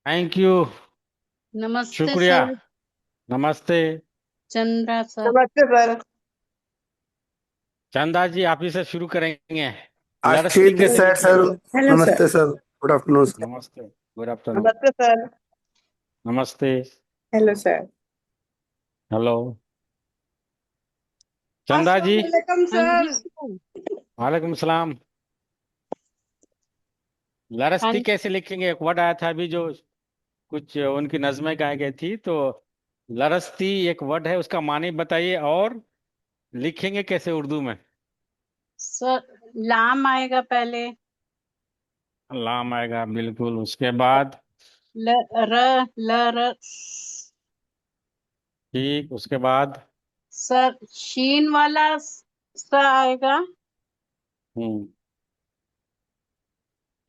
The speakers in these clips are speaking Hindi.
Thank you. नमस्ते शुक्रिया। सर। नमस्ते। चंद्रा सर। नमस्ते सर। चंदा जी, आप ही से शुरू करेंगे। लरस्ती आशीष जी कैसे सर लिखेंगे? सर। Hello sir. नमस्ते सर। Good afternoon sir. नमस्ते। Good afternoon. नमस्ते सर। नमस्ते। Hello sir. Hello. Chanda ji. अस्सलाम वालेकुम हाँ जी सर। सर। वालेकुम सलाम। हाँ लरस्ती कैसे लिखेंगे? एक वर्ड आया था अभी जो कुछ उनकी नज़में गाई गई थी, तो लरस्ती एक वर्ड है, उसका मानी बताइए और लिखेंगे कैसे उर्दू में? सर, लाम आएगा पहले। लाम आएगा, बिल्कुल। उसके बाद? ल र ल र ठीक। उसके बाद? सर, शीन वाला स आएगा। हम्म।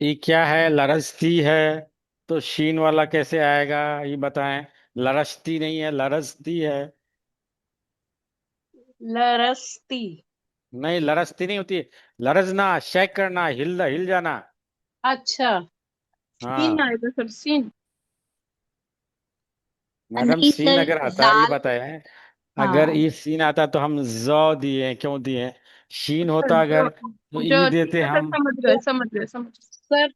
ये क्या है? लरजती है तो शीन वाला कैसे आएगा, ये बताएं। लरजती नहीं है, लरजती है। लरस्ती। नहीं, लरजती नहीं होती। लरजना, शेक करना, हिल हिल जाना। अच्छा। सीन हाँ आएगा सर, सीन। मैडम, नहीं सीन सर, अगर आता है ये दाल। बताएं। अगर हाँ। ये सीन आता तो हम जौ दिए हैं, क्यों दिए हैं? शीन सर होता जो अगर तो ई जो ठीक देते है सर, हम। समझ गए समझ गए समझ सर।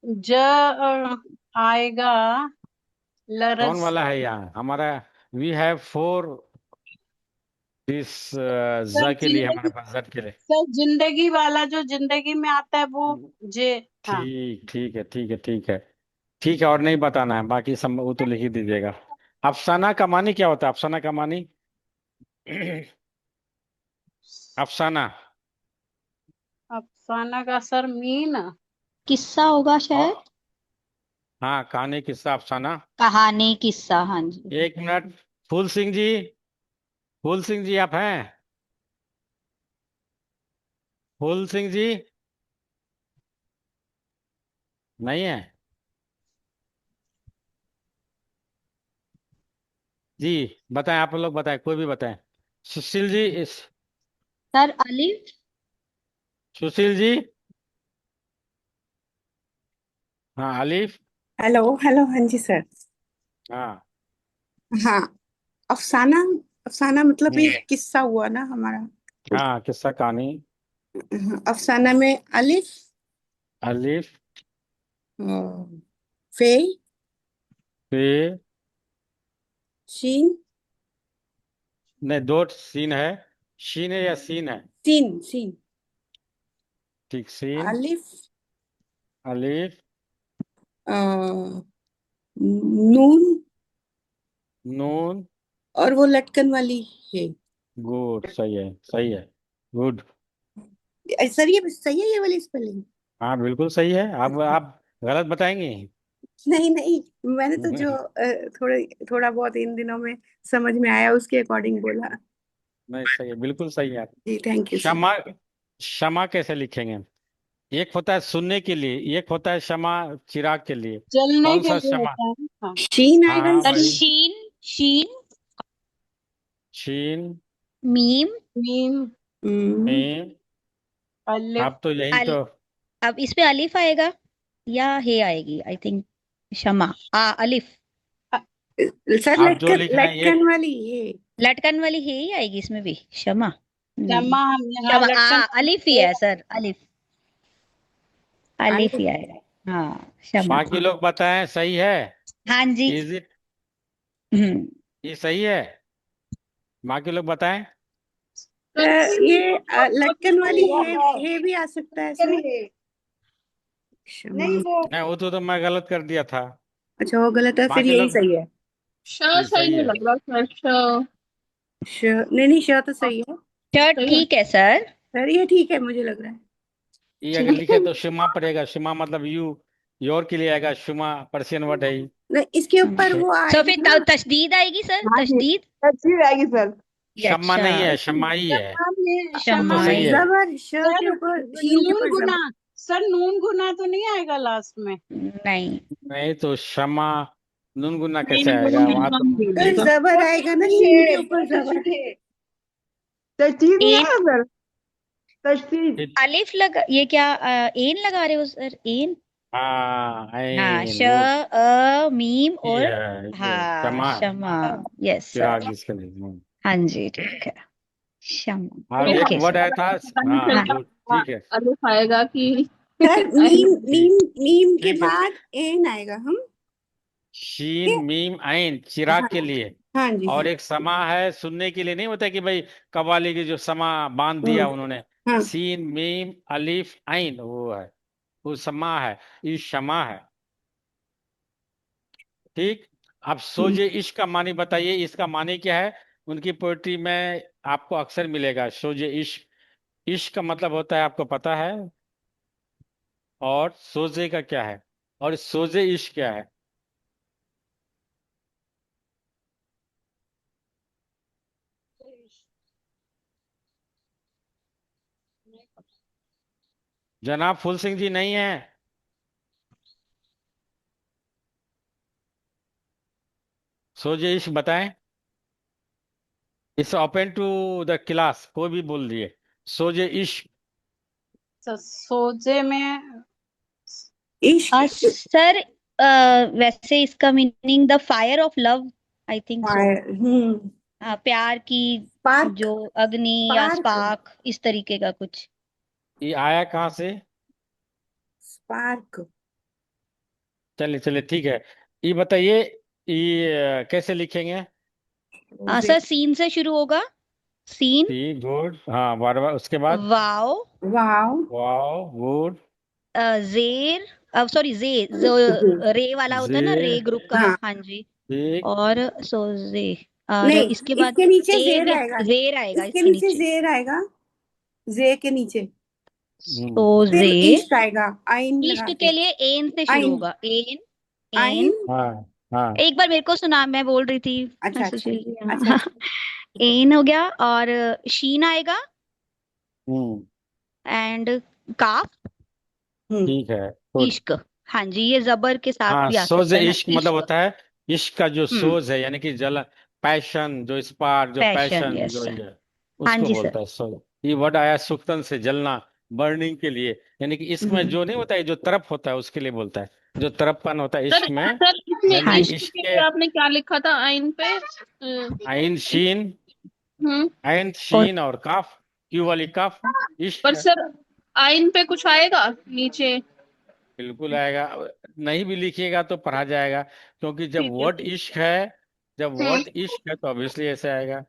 ज आएगा। कौन लरस। वाला है यहाँ हमारा? वी हैव फोर दिस सर ज के लिए, हमारे जिंदगी। पास z के लिए। सर, जिंदगी वाला जो जिंदगी में आता है वो जे। हाँ। ठीक, ठीक है, ठीक है, ठीक है। ठीक है, और नहीं बताना है, बाकी सब वो तो लिख ही दीजिएगा। अफसाना का मानी क्या होता है? अफसाना का मानी? अफसाना। अफसाना का सर मीन किस्सा होगा और शायद। हाँ, कहानी, किस्सा, अफसाना। कहानी किस्सा, हाँ जी। एक मिनट। फूल सिंह जी। फूल सिंह जी, आप हैं? फूल सिंह जी। नहीं है? जी। बताएं, आप लोग बताएं, कोई भी बताएं। सुशील जी इस। सर अलिफ। सुशील जी। हाँ, अलीफ। हेलो हेलो, हाँ जी सर। हाँ। हाँ। अफसाना। अफसाना मतलब ये हम्म। किस्सा हुआ ना हमारा। हाँ, किस्सा, कहानी। हाँ, अफसाना में अलिफ। अलीफ। फे। पे। शीन। नहीं, दो सीन है। शीन है या सीन है? सीन सीन। ठीक, सीन। अलिफ। अलीफ। अ, नून। नून। और वो लटकन वाली है। गुड, सही है, सही है। गुड। सर ये सही है ये वाली स्पेलिंग? हाँ, बिल्कुल सही है। आप गलत बताएंगे? नहीं नहीं, मैंने तो जो थोड़े थोड़ा बहुत इन दिनों में समझ में आया उसके अकॉर्डिंग बोला। नहीं, सही है, बिल्कुल सही है। जी थैंक यू सर। क्षमा। क्षमा कैसे लिखेंगे? एक होता है सुनने के लिए, एक होता है क्षमा चिराग के लिए। जलने कौन के सा लिए क्षमा? होता है। हाँ। शीन हाँ आएगा हाँ, सर वही। इसमें। शीन। शीन। शीन। मीम। मीम। हम्म। में। अलिफ। आप तो यही अल, तो। अब इस पे अलिफ आएगा या हे आएगी आई थिंक। शमा अलिफ। अ- सर आप जो लटकन लिख रहे हैं ये। लटकन वाली ये। लटकन वाली हे ही आएगी इसमें भी। शमा नहीं। जमा हम यहाँ शमा लटकन। अलिफ ही है सर, अलिफ। अलिफ अलिफ। ही आएगा, हाँ शमा। बाकी लोग बताएं, सही है? हाँ जी। Is it? हम्म। ये सही है? बाकी लोग बताएं। अ, ये लटकन वाली है भी आ सकता है सर। क्षमा। नहीं वो नहीं, वो तो मैं गलत कर दिया था। अच्छा वो गलत है, फिर बाकी यही लोग। सही है। श ये सही सही नहीं है। लग रहा सर, श। नहीं नहीं, श तो सही है। शर्ट सही है। ठीक है सर। सर ये ठीक है मुझे लग रहा है। ये अगर लिखे तो शुमा पड़ेगा। शुमा मतलब यू। योर के लिए आएगा शुमा, पर्शियन वर्ड है ये। नहीं, इसके ऊपर वो सो आएगा फिर ना। तशदीद आएगी सर, हाँ जी। तशदीद। अच्छी आएगी सर। ये शम्मा अच्छा। नहीं है, शमाई है। शमा में वो तो शमा सही में है। जबर श सर के ऊपर शीन के नून ऊपर गुना। जबर। सर नून गुना तो नहीं आएगा लास्ट में? नहीं। नहीं तो क्षमा। नुनगुना नहीं कैसे नहीं, वो आएगा नहीं वहां तो? सर जबर आएगा ना शीन के ऊपर जबर। तशदीद नहीं एन। आया सर। तशदीद। ये- अलिफ लगा, ये क्या एन लगा रहे हो सर, एन? हाँ, हाँ, ऐन, श गुड। मीम ये और है, ये हाँ क्षमा, क्षमा। Yes sir. चिराग इसके लिए। हाँ जी, ठीक है। क्षमा, और एक ओके वर्ड सर। आया था। पता नहीं हाँ, हाँ, चलता गुड, ठीक है। अलिफ आएगा कि सर मीम ठीक, मीम मीम के ठीक है। बाद एन आएगा हम। शीन ठीक मीम ऐन, है? चिराग हाँ के लिए। हाँ जी और हाँ। एक समा है, सुनने के लिए नहीं होता कि भाई कव्वाली की जो समा बांध हाँ दिया उन्होंने। हाँ। सीन मीम अलिफ ऐन, वो है, वो समा है, ये क्षमा है। ठीक। अब हम्म, सोजे इश्क का मानी बताइए, इसका मानी क्या है। उनकी पोइट्री में आपको अक्सर मिलेगा सोजे इश्क। इश्क का मतलब होता है, आपको पता है। और सोजे का क्या है, और सोजे इश्क क्या है। जनाब फूल सिंह जी नहीं है। सोजे इश्क बताएं। It's open to the class, कोई भी बोल दिए। सोजे इश्क। सोजे में इश्क। सर वैसे इसका meaning the fire of love, I think so. Fire. प्यार की स्पार्क। जो अग्नि या स्पार्क। स्पार्क, इस तरीके का कुछ। ये आया कहाँ से। स्पार्क। चलिए चलिए, ठीक है। ये बताइए, ये कैसे लिखेंगे। मुझे। सर सीन से शुरू होगा। सीन। सी, गुड, हाँ, बार बार उसके बाद। वाओ। वाओ। Wow, good. जेर, सॉरी जे, जो रे वाला होता है ना, रे जे, ग्रुप का। हाँ। हाँ जी। ठीक। और सो जे। और नहीं, इसके बाद इसके नीचे ए जेर या आएगा। जेर आएगा इसके इसके नीचे नीचे। जेर आएगा। जे के नीचे। हम्म, सो फिर जे। इश्क आएगा आइन इश्क लगा के के। लिए एन से शुरू आइन। होगा, एन। आइन। एन। हाँ हाँ। एक बार मेरे को सुना, मैं बोल रही थी अच्छा अच्छा। सुशील जी। अच्छा हाँ। अच्छा। ठीक है। एन हो गया, और शीन आएगा, हम्म, एंड काफ। हम्म। ठीक है, गुड। इश्क। हाँ जी, ये जबर के साथ हाँ, भी आ सोज सकता है ना, इश्क मतलब इश्क। होता है इश्क का जो हम्म। सोज है, यानी कि जल, पैशन, जो स्पार्क, जो पैशन, पैशन यस जो सर। ये, हाँ उसको जी सर। बोलता है सोज। ये वर्ड आया सुख्तन से, जलना, बर्निंग के लिए। यानी कि इसमें हम्म। जो नहीं होता है, जो तरफ होता है, उसके लिए बोलता है। जो तरफपन होता है सर इश्क में। सर इसमें यानी हाँ कि इश्क जी। इश्क के के लिए आपने क्या लिखा था आइन पे? आइन शीन, हम्म। आइन और शीन और काफ, क्यू वाली काफ, इश्क पर है। सर आइन पे कुछ आएगा नीचे? बिल्कुल आएगा। नहीं भी लिखिएगा तो पढ़ा जाएगा, क्योंकि जब ठीक है। वर्ड इश्क है, जब हम्म। वर्ड इश्क है तो ऑब्वियसली ऐसे आएगा।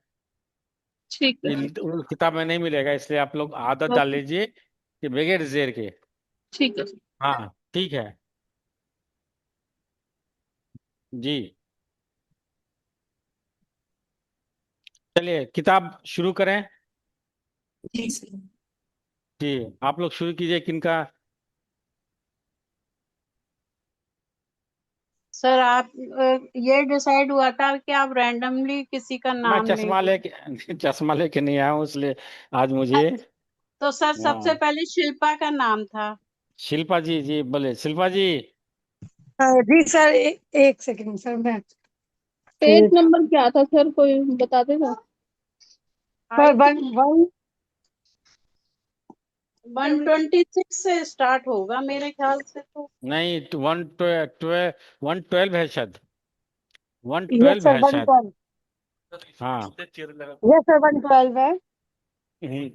ठीक है। ये किताब में नहीं मिलेगा, इसलिए आप लोग आदत डाल ओके। लीजिए कि बगैर जेर के। ठीक है। हाँ, ठीक है। जी, चलिए किताब शुरू करें। जी सर। जी, आप लोग शुरू कीजिए, किनका। सर आप ये डिसाइड हुआ था कि आप रैंडमली किसी का मैं नाम चश्मा लेंगे। लेके चश्मा लेके नहीं आया हूँ, इसलिए आज मुझे। तो सर सबसे हाँ, पहले शिल्पा का नाम था। शिल्पा जी, जी बोले, शिल्पा जी। जी सर, एक सेकंड सर, मैं पेज नंबर क्या था सर, कोई बता देगा? आई सर वन थिंक वन 126 से स्टार्ट होगा मेरे ख्याल से तो। नहीं, 112, 112 है शायद। यस 112 सर, है वन शायद। ट्वेल्व हाँ। यस सर, 112 है। हम्म,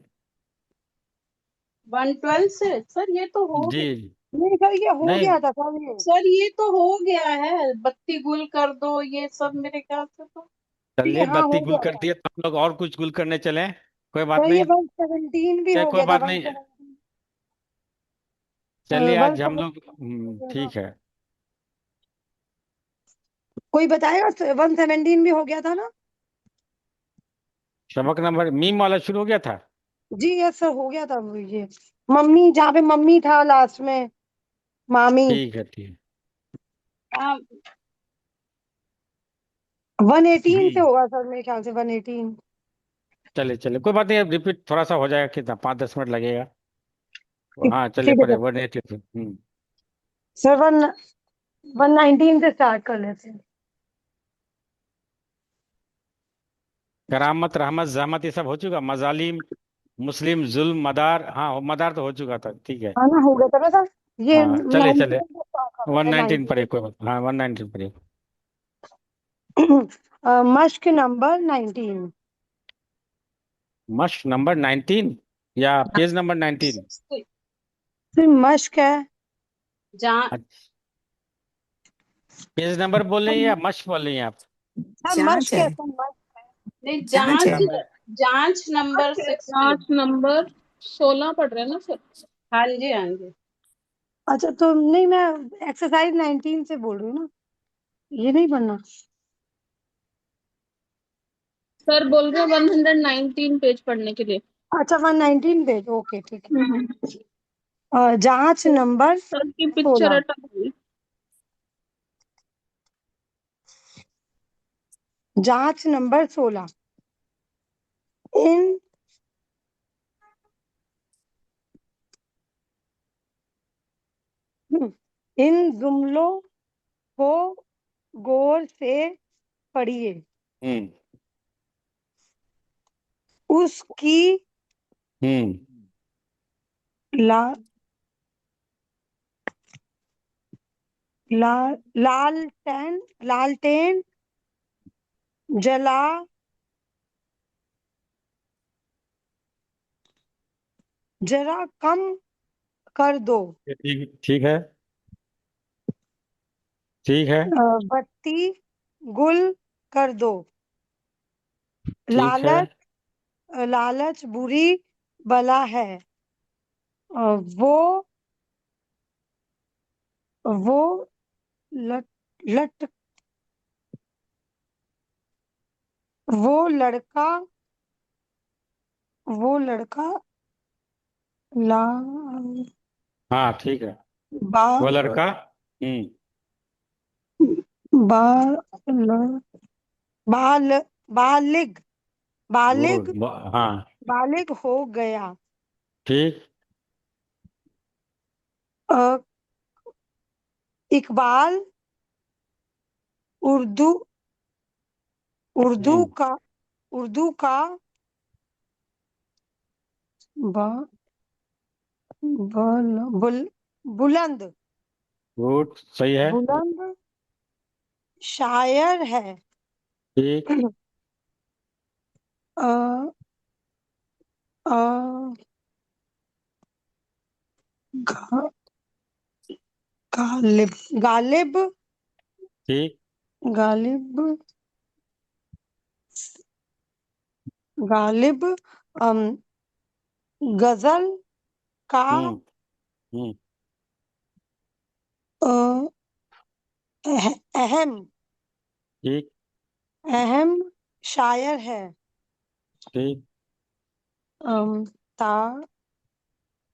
112 से सर ये तो हो जी। गया। नहीं सर, ये हो नहीं, गया था सर ये। सर ये तो हो गया है, बत्ती गुल कर दो, ये सब मेरे ख्याल से तो। चलिए, हाँ, बत्ती हो गुल गया कर था दिए तो हम लोग और कुछ गुल करने चले। कोई बात सर, ये नहीं। 117 भी चाहे हो कोई गया था, बात नहीं, 117। चलिए वन आज हम सेवन लोग, हो गया था। ठीक है। कोई बताएगा? 117 भी हो गया था ना? सबक नंबर मीम वाला शुरू हो गया था। जी यस सर, हो गया था वो ये। मम्मी, जहाँ पे मम्मी था लास्ट में, मामी। ठीक है, ठीक। हाँ 118 से जी, होगा सर, मेरे ख्याल से 118। चलिए चलिए, कोई बात नहीं, रिपीट थोड़ा सा हो जाएगा, कितना 5-10 मिनट लगेगा। ठीक हाँ, चलिए ठीक है पढ़े सर। 180। सर 119 से स्टार्ट कर लेते हैं। करामत, रहमत, जहमत, ये सब हो चुका। मजालिम, मुस्लिम, जुल्म, मदार, हाँ मदार तो हो चुका था, ठीक है। हाँ ना, हो गया था ना सर। ये हाँ, चलिए चलिए। 119 पर एक कोई बात, हाँ 119 पर एक। मश्क नंबर 19। मश नंबर 19 या पेज नंबर 19? सिर्फ मश्क है। जहाँ अच्छा, पेज नंबर बोल रही हैं या मश बोल रही हैं आप? हाँ, जांच मश्क है, है सर, मश्क। नहीं, जांच अच्छा है। मैं, जांच नंबर 16। 5 नंबर 16 पढ़ रहे हैं ना सर? हाँ जी, हाँ जी। अच्छा तो नहीं, मैं एक्सरसाइज 19 से बोल रही हूँ ना, ये नहीं पढ़ना। सर बोल रहे हैं 119 पेज पढ़ने के लिए। अच्छा 119 पेज, ओके ठीक हम्म। है। जांच नंबर सर की पिक्चर 16। हटा दी। जांच नंबर 16। इन इन जुमलों को गौर से पढ़िए। हम्म उसकी हम्म ला, ला, लालटेन जला जरा कम कर दो। ठीक ठीक है, ठीक है, बत्ती गुल कर दो। ठीक है। लालच लालच बुरी बला है। वो वो लट लट वो लड़का वो लड़का ला हाँ ठीक है, बा वो लड़का। बा ल- बाल बालिग बालिग गुड, हाँ बालिग हो गया। ठीक। अ, इकबाल उर्दू उर्दू हम्म का उर्दू का बा, बल, बुल, बुलंद गुड, सही है। बुलंद शायर है। ठीक। अ, अ, गा- गालिब गालिब ठीक। गालिब गालिब अम, गजल का हम्म हम्म अ, अहम ठीक अहम शायर है। ठीक। अम, ता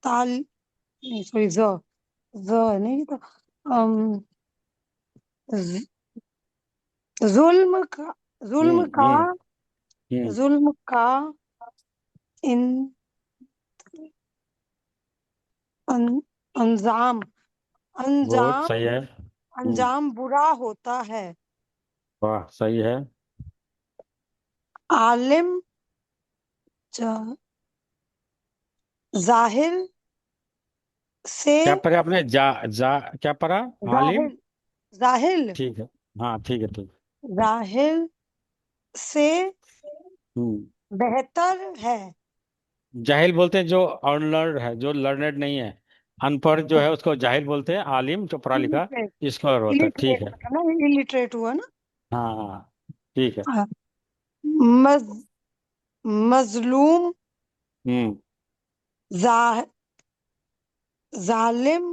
ताल नहीं, सॉरी, ज नहीं तो अम, ज- जुल्म का जुल्म का हम्म हम्म जुल्म का इन अन, अंजाम गुड, अंजाम सही है। अंजाम बुरा होता है। वाह, सही है। आलिम जा- जाहिर से क्या पढ़ा आपने? जा क्या पढ़ा? आलिम। जाहिर जाहिल ठीक है, हाँ ठीक है, ठीक। जाहिल से हम्म बेहतर है। जाहिल बोलते हैं जो अनलर्न है, जो लर्नेड नहीं है, अनपढ़ जो है उसको जाहिल बोलते हैं। आलिम जो पढ़ा लिखा इलिटरेट स्कॉलर होता है। ठीक इलिटरेट है, मतलब ना, इलिटरेट हुआ ना। हाँ हाँ ठीक है। हाँ, मज, मजलूम हम्म जा, जालिम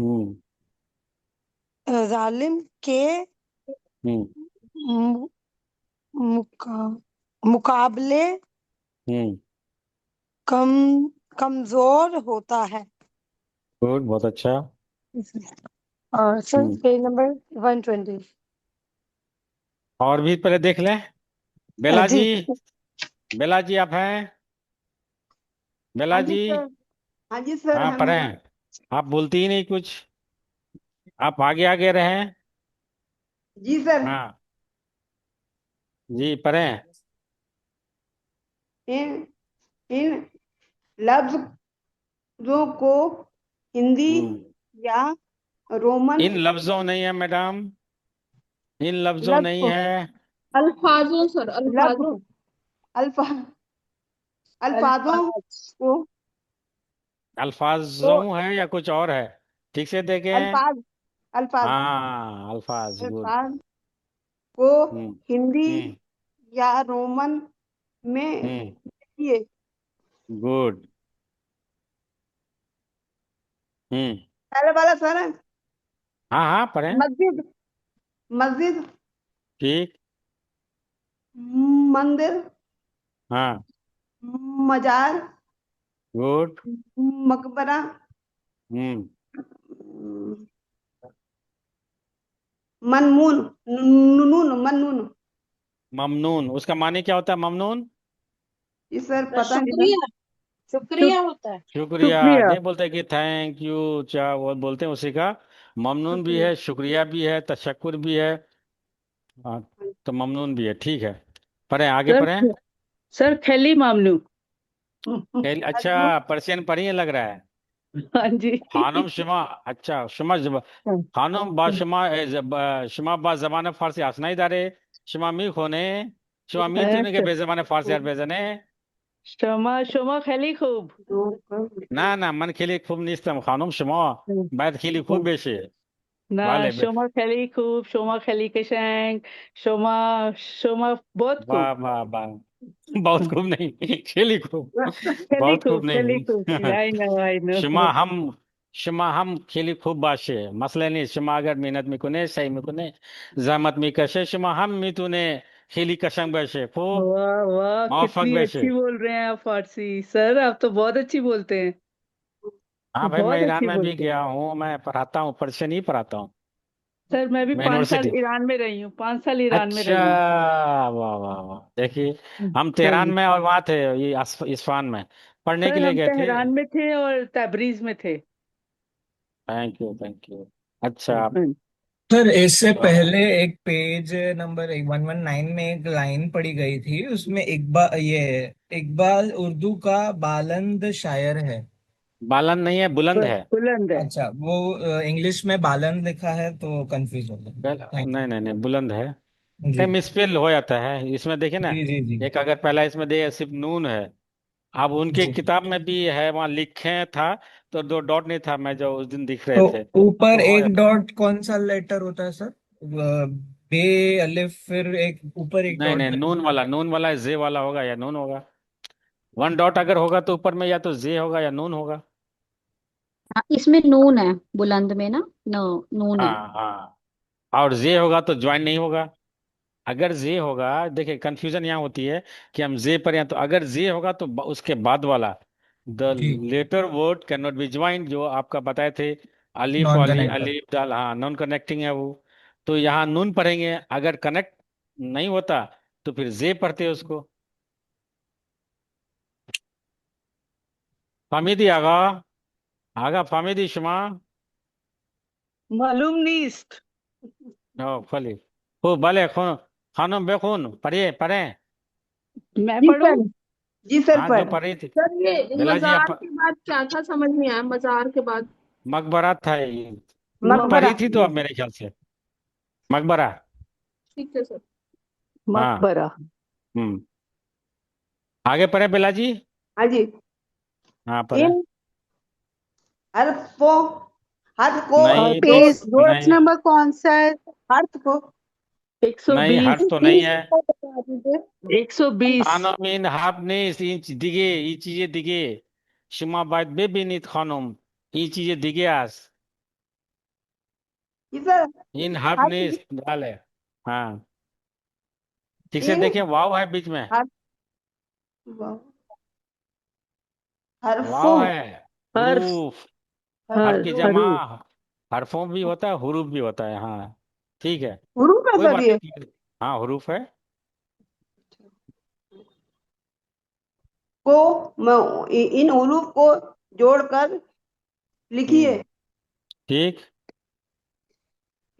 हम्म जालिम के हम्म मु, मुका, मुकाबले हम्म कम कमजोर होता है। गुड, बहुत अच्छा। और सर हम्म पेज नंबर 120। और भी पहले देख लें। बेला जी। जी, बेला जी आप हैं? बेला हाँ जी जी, सर। हाँ जी सर, हाँ हम पढ़े हैं। हैं। आप बोलती ही नहीं कुछ, आप आगे आगे रहें। जी सर। हाँ जी, पढ़े हैं। इन इन लफ्जों को हिंदी हम्म या रोमन इन लफ्जों नहीं है मैडम, इन लफ्जों नहीं लफ्ज है। अल्फाजों सर, लफ्ज अल्फाजों। अल्फा अल्फाजों अल्फाज। को को अल्फाजों है या कुछ और है? ठीक से देखें। अल्फाज अल्फाज हाँ, अल्फाज, गुड। अल्फाज को हम्म। हिंदी हम्म। या रोमन में हम्म। लिखिए। गुड। हम्म। पहले वाला सर है हाँ हाँ, पढ़ें। मस्जिद, मस्जिद, ठीक। मंदिर, हाँ, मजार, गुड। मकबरा, हम्म। मनमून, नून, मनून। ममनून, उसका माने क्या होता है ममनून? ये सर तो पता नहीं था। शुक्रिया, शुक्रिया होता है। शुक्रिया शुक्रिया। नहीं बोलते कि थैंक यू, क्या वो बोलते हैं उसी का। ममनून भी शुक्रिया। है, शुक्रिया भी है, तशक्कुर भी है। हाँ, तो ममनून भी है, ठीक है। पढ़ें, आगे सर पढ़ें। सर खैली मामलू। अजू, अच्छा, पर्शियन पढ़ी है लग रहा है। हाँ जी। खानम शुमा, अच्छा शुमा खानम बा शुमा शुमा बा जबान फारसी आसनाई दारे शुमा मी खोने शुमा मी तूने के बेजबान फारसी यार बेजने शमा शमा खैली खूब। ना ना मन खिली खूब निस्तम खानम शुमा बाद खिली खूब बेशे ना वाले शमा खैली खूब, शमा खैली कशंग, शमा शमा बहुत वाह खूब। वाह वाह। बहुत खूब नहीं, खिली खूब। बहुत खूब खैली नहीं। खूब, आई नो। शुमा हम खिली खूब बाशे मसले नहीं शुमा अगर मेहनत में कुने सही में कुने जहमत में कशे शुमा हम मी तूने खिली कशंग बेशे खूब वाह वाह, मौफक कितनी बेशे। अच्छी बोल रहे हैं आप फारसी। सर आप तो बहुत अच्छी बोलते हैं, हाँ भाई, मैं बहुत ईरान अच्छी में भी बोलते हैं। गया हूँ, मैं पढ़ाता हूँ, पर्शियन ही पढ़ाता हूँ। सर मैं भी मैं 5 साल यूनिवर्सिटी। ईरान में रही हूँ, 5 साल ईरान में अच्छा, रही हूँ। वाह वाह वाह, देखिए हम हाँ तेहरान जी। में और वहाँ थे, ये इस्फान में पढ़ने के सर लिए हम गए थे। तेहरान में थे और तबरीज में थे। Thank you, thank you. अच्छा हाँ। सर इससे तो पहले एक पेज नंबर 119 में एक लाइन पढ़ी गई थी, उसमें इकबाल उर्दू का बालंद शायर है। बालन नहीं है, बुलंद है। बुलंद है। अच्छा, वो इंग्लिश में बालंद लिखा है तो कंफ्यूज हो गया। थैंक नहीं नहीं नहीं, बुलंद है। यू जी। कहीं मिसस्पेल हो जाता है इसमें, देखिए ना। जी जी जी एक अगर पहला इसमें दे सिर्फ नून है। अब उनके जी। किताब में भी है, वहाँ लिखे था तो दो डॉट नहीं था, मैं जो उस दिन दिख रहे तो थे ऊपर तो हो एक जाता। डॉट कौन सा लेटर होता है सर? बे अलिफ, फिर एक ऊपर एक नहीं डॉट नहीं, नून वाला जे वाला होगा या नून होगा। वन डॉट अगर होगा तो ऊपर में या तो जे होगा या नून होगा। हाँ, इसमें नून है, बुलंद में ना, नो, नून है। हाँ हाँ। और जे होगा तो ज्वाइन नहीं होगा। अगर जे होगा, देखिए कंफ्यूजन यहाँ होती है कि हम जे पर हैं, तो अगर जे होगा तो उसके बाद वाला द जी। Letter word cannot be join, जो आपका बताए थे। अलिफ नॉन वाली कनेक्टर। अलिफ दाल, हाँ, नॉन कनेक्टिंग है वो। तो यहाँ नून पढ़ेंगे, अगर कनेक्ट नहीं होता तो फिर जे पढ़ते उसको। फामिदी आगा, आगा फामिदी शुमा। मालूम नीस्त। नो फली खूब भले खून, खानों बेखून पढ़िए पढ़ें। मैं जी पढ़ूं? सर, जी सर हाँ, जो पर पढ़ रही थी सर ये बेला जी मजार आप। के बाद क्या था, समझ नहीं आया मजार के बाद। मकबरा था ये। मकबरा। पढ़ी थी तो अब मेरे ख्याल से मकबरा। ठीक है सर। हाँ। मकबरा। हम्म। आगे पढ़े बेला जी। हाँ जी। हाँ पढ़े। इन हर्फों हर्फ को नहीं जो पेज पेज नहीं नंबर कौन सा है? हर्फ को नहीं, हर्फ 120। तो नहीं है। बता दीजिए। 120। खानम हाफ ने इंच दिगे, ये चीजें दिगे शुमा बाद बेबिनित खानम, ये चीजें दिगे आस जी सर। इन हाफ ने हर्फ डाल है। हाँ, ठीक से इन देखिए, वाव है बीच में। हर्फ वाव हर्फों है। हर्फ। हुरूफ। हर की हर्फ हर्फ जमा हरूफ। हरफों भी होता है, हुरूफ भी होता है, हाँ। ठीक है, हुरूफ है कोई सर बात ये। नहीं। हाँ, हुरूफ है। को इन हुरूफ को जोड़कर लिखिए। ठीक।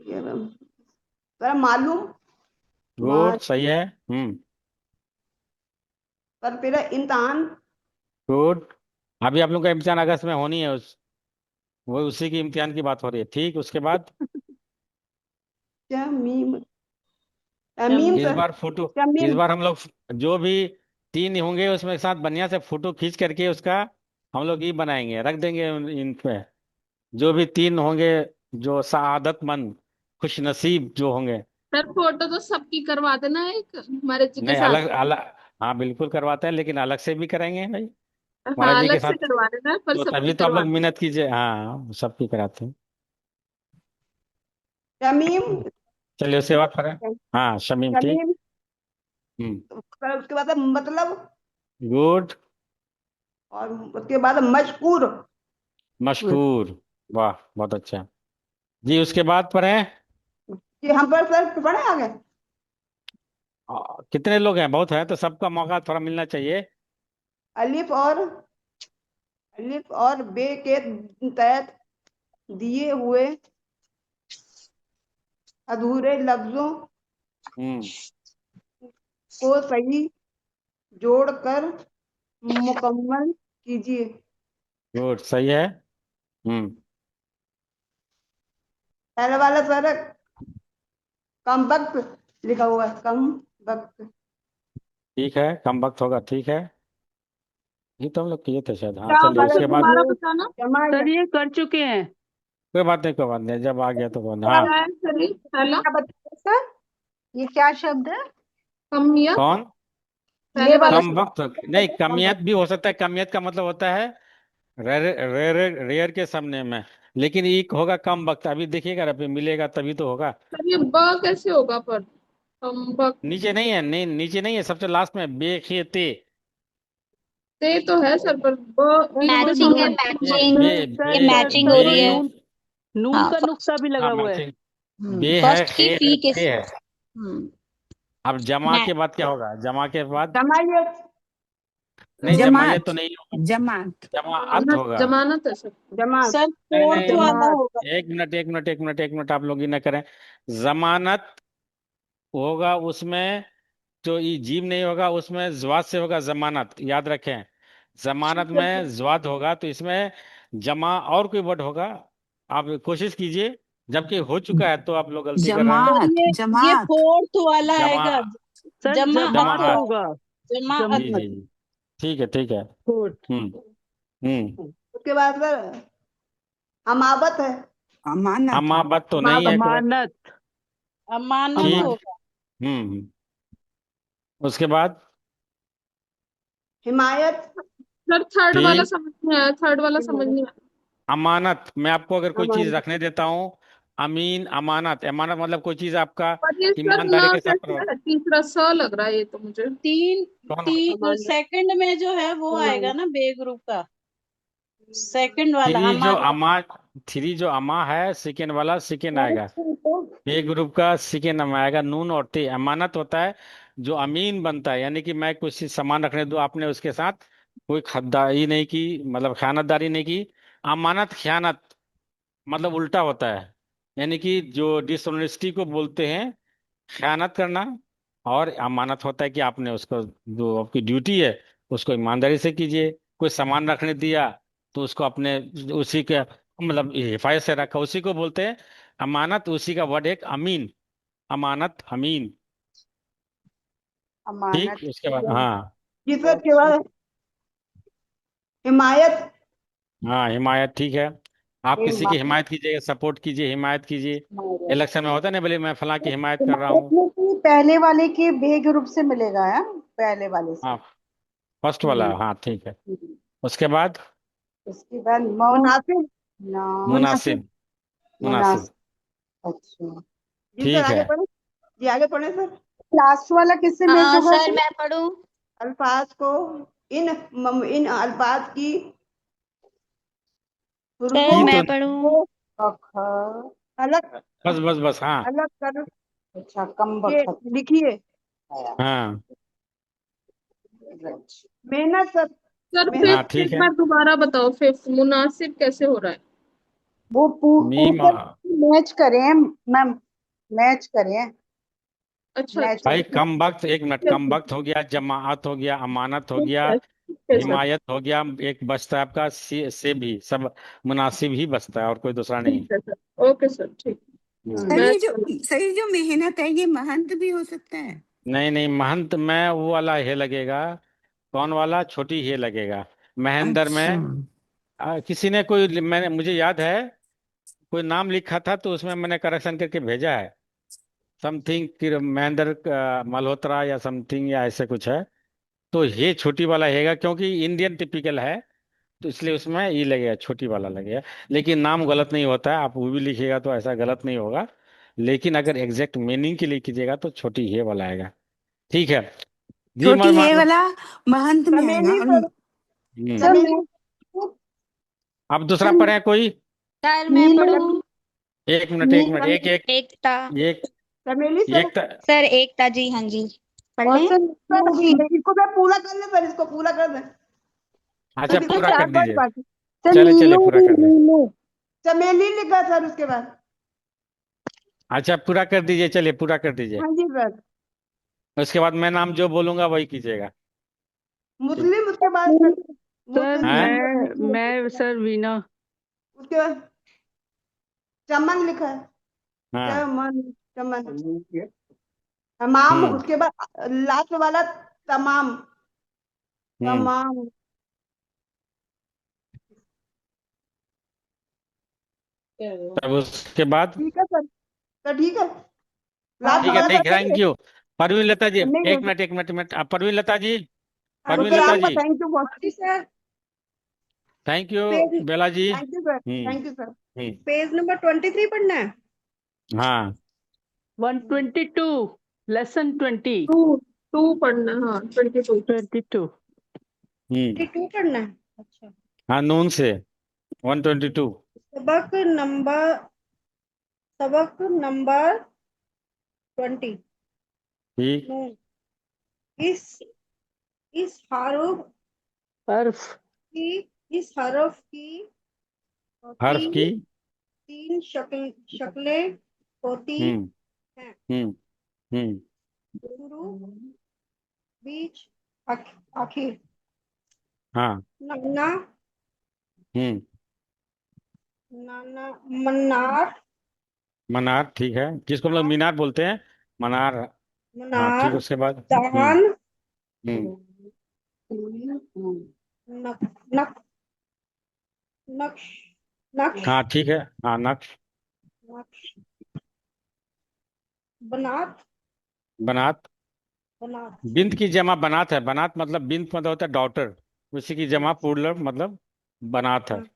ये सर मालूम गुड, माल सही है। हम्म। पर फिर इम्तहान गुड। अभी आप लोग का इम्तिहान अगस्त में होनी है, उस वो उसी की इम्तिहान की बात हो रही है। ठीक, उसके बाद क्या मीम मीम इस सर बार फोटो, क्या इस मीम बार हम लोग जो भी तीन होंगे उसमें एक साथ बढ़िया से फोटो खींच करके उसका हम लोग ये बनाएंगे, रख देंगे इन पे। जो भी तीन होंगे, जो सआदतमंद खुश नसीब जो होंगे। सर फोटो तो सबकी करवा देना एक महाराज जी के नहीं, साथ। अलग अलग, हाँ बिल्कुल करवाते हैं, लेकिन अलग से भी करेंगे भाई, महाराज हाँ जी के अलग से साथ। करवा देना पर तो सबकी तभी तो आप करवा लोग देना। मेहनत कीजिए। हाँ, सबकी कराते हैं। क्या मीम चलिए, उसके बाद फिर हाँ, शमीम, क्या ठीक। मीम हम्म। फिर उसके बाद मतलब गुड। और उसके बाद मशकूर। मशकूर। वाह, बहुत अच्छा। जी, उसके बाद पर है कि हम पर सर पढ़े आगे। कितने लोग हैं? बहुत है तो सबका मौका थोड़ा मिलना चाहिए। अलिफ और अलिफ और बे के तहत दिए हुए अधूरे लफ्जों हम्म। को सही जोड़कर मुकम्मल कीजिए। गुड, सही है। हम्म। पहले वाला सर कम वक्त लिखा हुआ है, कम वक्त। ठीक है, कम वक्त होगा, ठीक है। ये तो हम लोग किए थे शायद। हाँ, क्या चलिए, वाला उसके बाद दोबारा बताना। जमा सर ये कर चुके हैं। कोई बात नहीं, कोई बात नहीं, जब आ गया तो बोल। हाँ। क्या है सर ये पहला क्या बताया सर, ये क्या शब्द है? कमियत। कौन? ये पहले वाला वाला कम शब्द वक्त? नहीं, कम कमियत वक्त। भी हो सकता है। कमियत का मतलब होता है रेयर, रेयर, रेयर के सामने में। लेकिन एक होगा कम वक्त, अभी देखिएगा, अभी मिलेगा तभी तो होगा। सर ये ब कैसे होगा पर कम वक्त। नीचे नहीं है, नहीं नीचे नहीं है, सबसे लास्ट में बेखेते। ते तो है सर पर ब सर इसमें वो मैचिंग है, नून, बे मैचिंग। बे सर बे ये सर सर मैचिंग हो बे सर वो रही है। नून, नून हाँ, का नुक्सा भी लगा हाँ, हुआ है। मैचिंग। बे है, फर्स्ट की खे है, फी के थे है। हम्म अब जमा मै के बाद क्या होगा? जमा के बाद जमायत नहीं, जमायत जमात, तो नहीं होगा, जमात। जमाअत जमानत होगा। जमानत है सर। जमात सर नहीं फोर्थ नहीं, वाला जमात होगा। एक मिनट, एक मिनट, एक मिनट, एक मिनट, आप लोग ये ना करें। जमानत होगा उसमें, जो ये जीव नहीं होगा उसमें ज्वाद से होगा जमानत, याद रखें। जमानत ठीक है में ज्वाद होगा तो इसमें जमा और कोई वर्ड होगा। आप कोशिश कीजिए, जबकि हो चुका है तो आप लोग गलती कर रहे हैं। सर, जमात, ये जमात। फोर्थ वाला जमा आएगा। सर जमाअत जमात जमाअत। होगा। जमाअत। जी जमात। जी जी, ठीक है, ठीक है। गुड। हम्म। हम्म। उसके बाद सर अमावत है। अमानत। अमाबत तो नहीं है, अमावत कोई। अमानत। अमानत ठीक। अमान होगा। हम्म। उसके बाद हिमायत। सर थर्ड वाला ठीक। समझ नहीं आया, थर्ड वाला समझ नहीं आया। अमानत, मैं आपको अगर कोई चीज अमानत रखने देता हूँ, अमीन, अमानत, अमानत मतलब कोई चीज आपका पर ये सर ईमानदारी ना के साथ कैसे है, तीसरा स लग रहा है ये तो मुझे। तीन कौन? तीन अमानत सेकंड में जो है वो आएगा अमानत ना बे ग्रुप का। सेकंड वाला थ्री जो अमानत। अमा, थ्री जो अमा है, सेकेंड वाला सेकेंड आएगा। ए ग्रुप का सेकेंड में आएगा नून और ते। अमानत होता है जो अमीन बनता है, यानी कि मैं कुछ चीज सामान रखने दूं, आपने उसके साथ कोई खद्दारी नहीं की, मतलब खयानतदारी नहीं की। अमानत खयानत मतलब उल्टा होता है, यानी कि जो डिसऑनेस्टी को बोलते हैं खयानत करना। और अमानत होता है कि आपने उसको, जो आपकी ड्यूटी है उसको ईमानदारी से कीजिए। कोई सामान रखने दिया तो उसको अपने उसी के मतलब हिफाजत से रखा, उसी को बोलते हैं अमानत। उसी का वर्ड एक अमीन, अमानत, अमीन। ठीक, अमानत। उसके बाद हाँ। जी सर के बाद हिमायत। हाँ, हिमायत, ठीक है। आप किसी की हिमायत हिमायत कीजिए, सपोर्ट कीजिए, हिमायत कीजिए। इलेक्शन में होता है ना, बोले मैं फलां की हिमायत कर रहा हिमायत हूँ। में कि पहले वाले के बे ग्रुप से मिलेगा है, पहले वाले से। हाँ, फर्स्ट वाला, हम्म, हाँ ठीक है। हम्म। उसके बाद उसके बाद मुनासिब ना मुनासिब मुनासिब, मुनासिब, मुनासिब। अच्छा जी सर ठीक आगे है। पढ़े। जी आगे पढ़े सर। लास्ट वाला किससे मैच होगा सर सर? मैं पढ़ूं? अल्फाज को इन अल्फाज की सर की हुर्फों तो मैं पढ़ूं? को अलग बस बस बस, हाँ। अलग कर अच्छा कम बखत लिखिए। हाँ। मेहनत सर सर हाँ, मेहनत। फिफ्थ ठीक एक है। बार दोबारा बताओ, फिफ्थ मुनासिब कैसे हो रहा है। वो मीम ऊपर मैच करें मैम, मैच करें, अच्छा मैच अच्छा। भाई, कम वक्त, एक मिनट, कम वक्त हो गया, जमाअत हो गया, अमानत हो गया, ओके सर। हिमायत हो गया, एक बचता है आपका से भी, सब मुनासिब ही बचता है और कोई दूसरा नहीं। ठीक है सर, ओके सर, ठीक। हम्म। मैं सर ये जो मेहनत है ये महंत भी हो सकता है। नहीं नहीं, महंत में वो वाला हे लगेगा। कौन वाला? छोटी हे लगेगा। महेंद्र में अच्छा। किसी ने कोई, मैंने मुझे याद है कोई नाम लिखा था तो उसमें मैंने करेक्शन करके भेजा है। समथिंग महेंद्र मल्होत्रा या समथिंग या ऐसे कुछ है। तो ये छोटी वाला हैगा क्योंकि इंडियन टिपिकल है, तो इसलिए उसमें ई लगेगा, छोटी वाला लगेगा। लेकिन नाम गलत नहीं होता है, आप वो भी लिखिएगा तो ऐसा गलत नहीं होगा। लेकिन अगर एग्जैक्ट मीनिंग के लिए कीजिएगा तो छोटी ये वाला आएगा। ठीक है जी छोटी ये मरमान। वाला महंत में आएगा चमेली और सर, हम्म। सर चमेली। अब दूसरा पढ़े कोई? सर मैं नीलू। पढ़ूं? एक मिनट एक मिनट, एक एक एकता। एक चमेली सर। एक सर एकता जी, हाँ जी, पढ़ और लें? सर इसको मैं पूरा कर ले सर, इसको पूरा कर दे अच्छा सर, इसको पूरा चार कर पांच दीजिए। बाकी। सर चले चले नीलू पूरा भी, कर दे। नीलू चमेली लिखा सर उसके बाद। अच्छा पूरा कर दीजिए, चलिए पूरा कर दीजिए। हाँ जी सर। उसके बाद मैं नाम जो बोलूंगा वही कीजिएगा। ठीक मुस्लिम उसके बाद सर। सर है। मैं सर वीना। उसके बाद चमन लिखा है। हाँ। चमन, चमन तमाम, हम्म। उसके बाद लास्ट वाला तमाम, हम्म। तमाम। तब उसके बाद ठीक है सर, तो ठीक है, हाँ लास्ट ठीक है, वाला ठीक, कर थैंक देंगे। यू। परवीन लता जी, नहीं, एक मिनट एक मिनट एक मिनट, परवीन लता जी, परवीन ओके, लता आपका जी, थैंक यू बहुत। जी sir. Thank you. Page Bela ji. Thank you sir, hmm. Thank you sir. Page number 23 पढ़ना है। हाँ 122, लेसन 20, टू टू पढ़ना, हाँ 22। 22। 22 पढ़ना है। अच्छा। हाँ नून से 122। सबक नंबर सबक नंबर 20। ठीक। नून। इस इस हरूफ हर्फ। की इस हरफ की हर्फ तीन की। तीन शक्लें होती हम्म। हैं। हम्म। हम्म। शुरू, बीच, आखिर। हाँ। नन्ना, हम्म। नाना, मन्नार, मनार ठीक है, जिसको हम लोग मीनार बोलते हैं, मनार। हाँ ठीक, मनार, उसके बाद। दान, हम्म। नक, नक, नक्श, नक्श, हाँ ठीक है। हाँ नक्श। नक्श, बनात, बनात। बनात, बिंद की जमा बनात है, बनात मतलब बिंद मतलब होता है डॉटर, उसी की जमा प्लूरल मतलब बनात है। हाँ,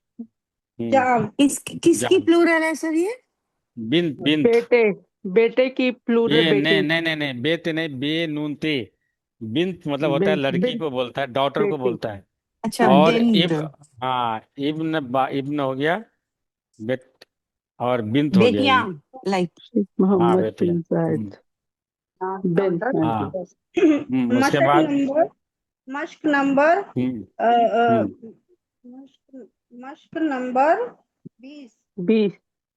हम्म। जाम। किसकी जान। प्लूरल है सर ये? बिंद बिंद। बेटे, बेटे की प्लूरल ये नहीं बेटी। नहीं नहीं नहीं, बेते नहीं, बे नून ते। बिंत मतलब होता है बिन लड़की बिन को बोलता है, डॉटर को बेटी। बोलता है। अच्छा, और बिंद। इब, हाँ इब्न इब्न हो गया बेट, और बिंत हो गया बेटियां, ये। लाइक। शेख हाँ मोहम्मद बेटिया। बिन जायद बिन, हाँ हाँ। जी। उसके मशक बाद। नंबर मश्क नंबर हम्म। अ, अ, हम्म। मश्क मश्क नंबर 20। 20।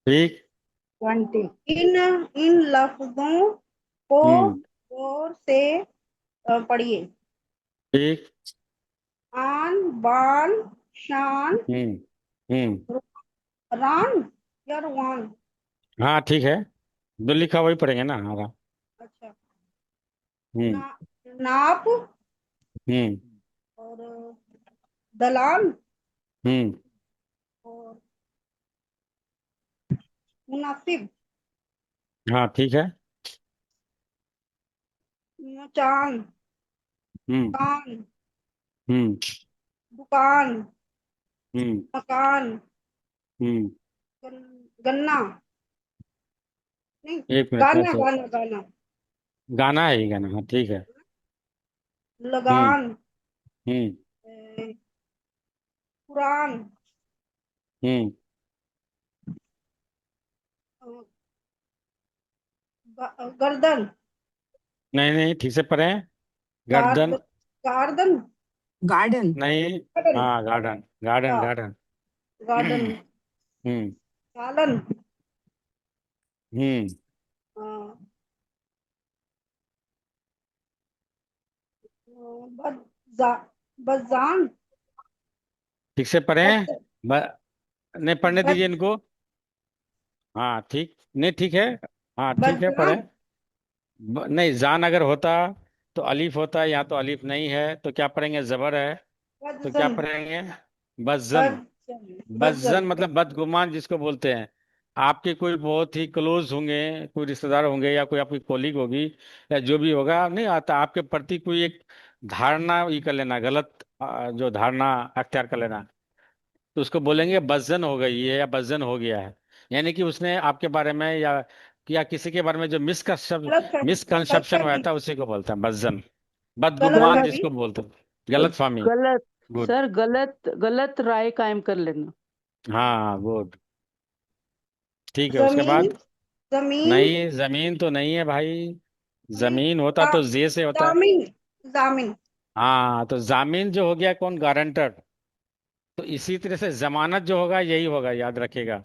ठीक। 20। इन इन लफ्जों को हम्म। गौर से पढ़िए। ठीक। आन, बान, शान, हम्म। हम्म। रान या रुआन। हाँ ठीक है, जो लिखा वही पढ़ेंगे ना, हाँ हाँ। अच्छा। हम्म। ना, नाप हम्म। और दलाल हम्म। और मुनासिब। हाँ ठीक है। चांद, हम्म। कान, हम्म। दुकान, हम्म। मकान, हम्म। गन्ना, नहीं, एक मिनट गाना ऐसे, गाना गाना, गाना है ये, गाना, हाँ ठीक है। हम्म। लगान, हम्म। ए, कुरान, हम्म। अ, गर्दन, नहीं नहीं, ठीक से पढ़े। गार्ड गर्दन। गार्डन, गार्डन, नहीं। गार्डन, हाँ गार्डन गार्डन गा- गार्डन। गार्डन, हम्म। सालन, हम्म। अ, बद, जा- बजान। ठीक से पढ़ें। बज ब, नहीं, पढ़ने बज दीजिए इनको। हाँ ठीक, नहीं ठीक है। हाँ ठीक है, बजान। पढ़ें। नहीं, जान अगर होता तो अलीफ होता, यहाँ तो अलीफ नहीं है, तो क्या पढ़ेंगे, जबर है। तो क्या बजन। पढ़ेंगे, बज्जन। बजन। बज्जन बजन। मतलब बदगुमान जिसको बोलते हैं। आपके कोई बहुत ही क्लोज होंगे, कोई रिश्तेदार होंगे, या कोई आपकी कोलीग होगी, या जो भी होगा, नहीं आता आपके प्रति कोई एक धारणा ये कर लेना, गलत जो धारणा अख्तियार कर लेना, तो उसको बोलेंगे बज्जन हो गई है या बज्जन हो गया है। यानी कि उसने आपके बारे में या किसी के बारे में जो गलत फहमी। गलत मिसकंसेप्शन हुआ फहमी। था, उसी को बोलते हैं बज्जन। गलत बदगुमान फहमी। जिसको बोलते हैं, गलत फहमी। गलत। गुड। सर गलत गलत राय कायम कर लेना। हाँ गुड। ठीक है, उसके जमीन। बाद। जमीन। नहीं, जमीन तो नहीं है भाई। नहीं। जमीन होता जा, तो जे से होता है। जामिन। जामिन। हाँ, तो जामीन जो हो गया कौन, गारंटर। तो इसी तरह से जमानत जो होगा यही होगा, याद रखिएगा।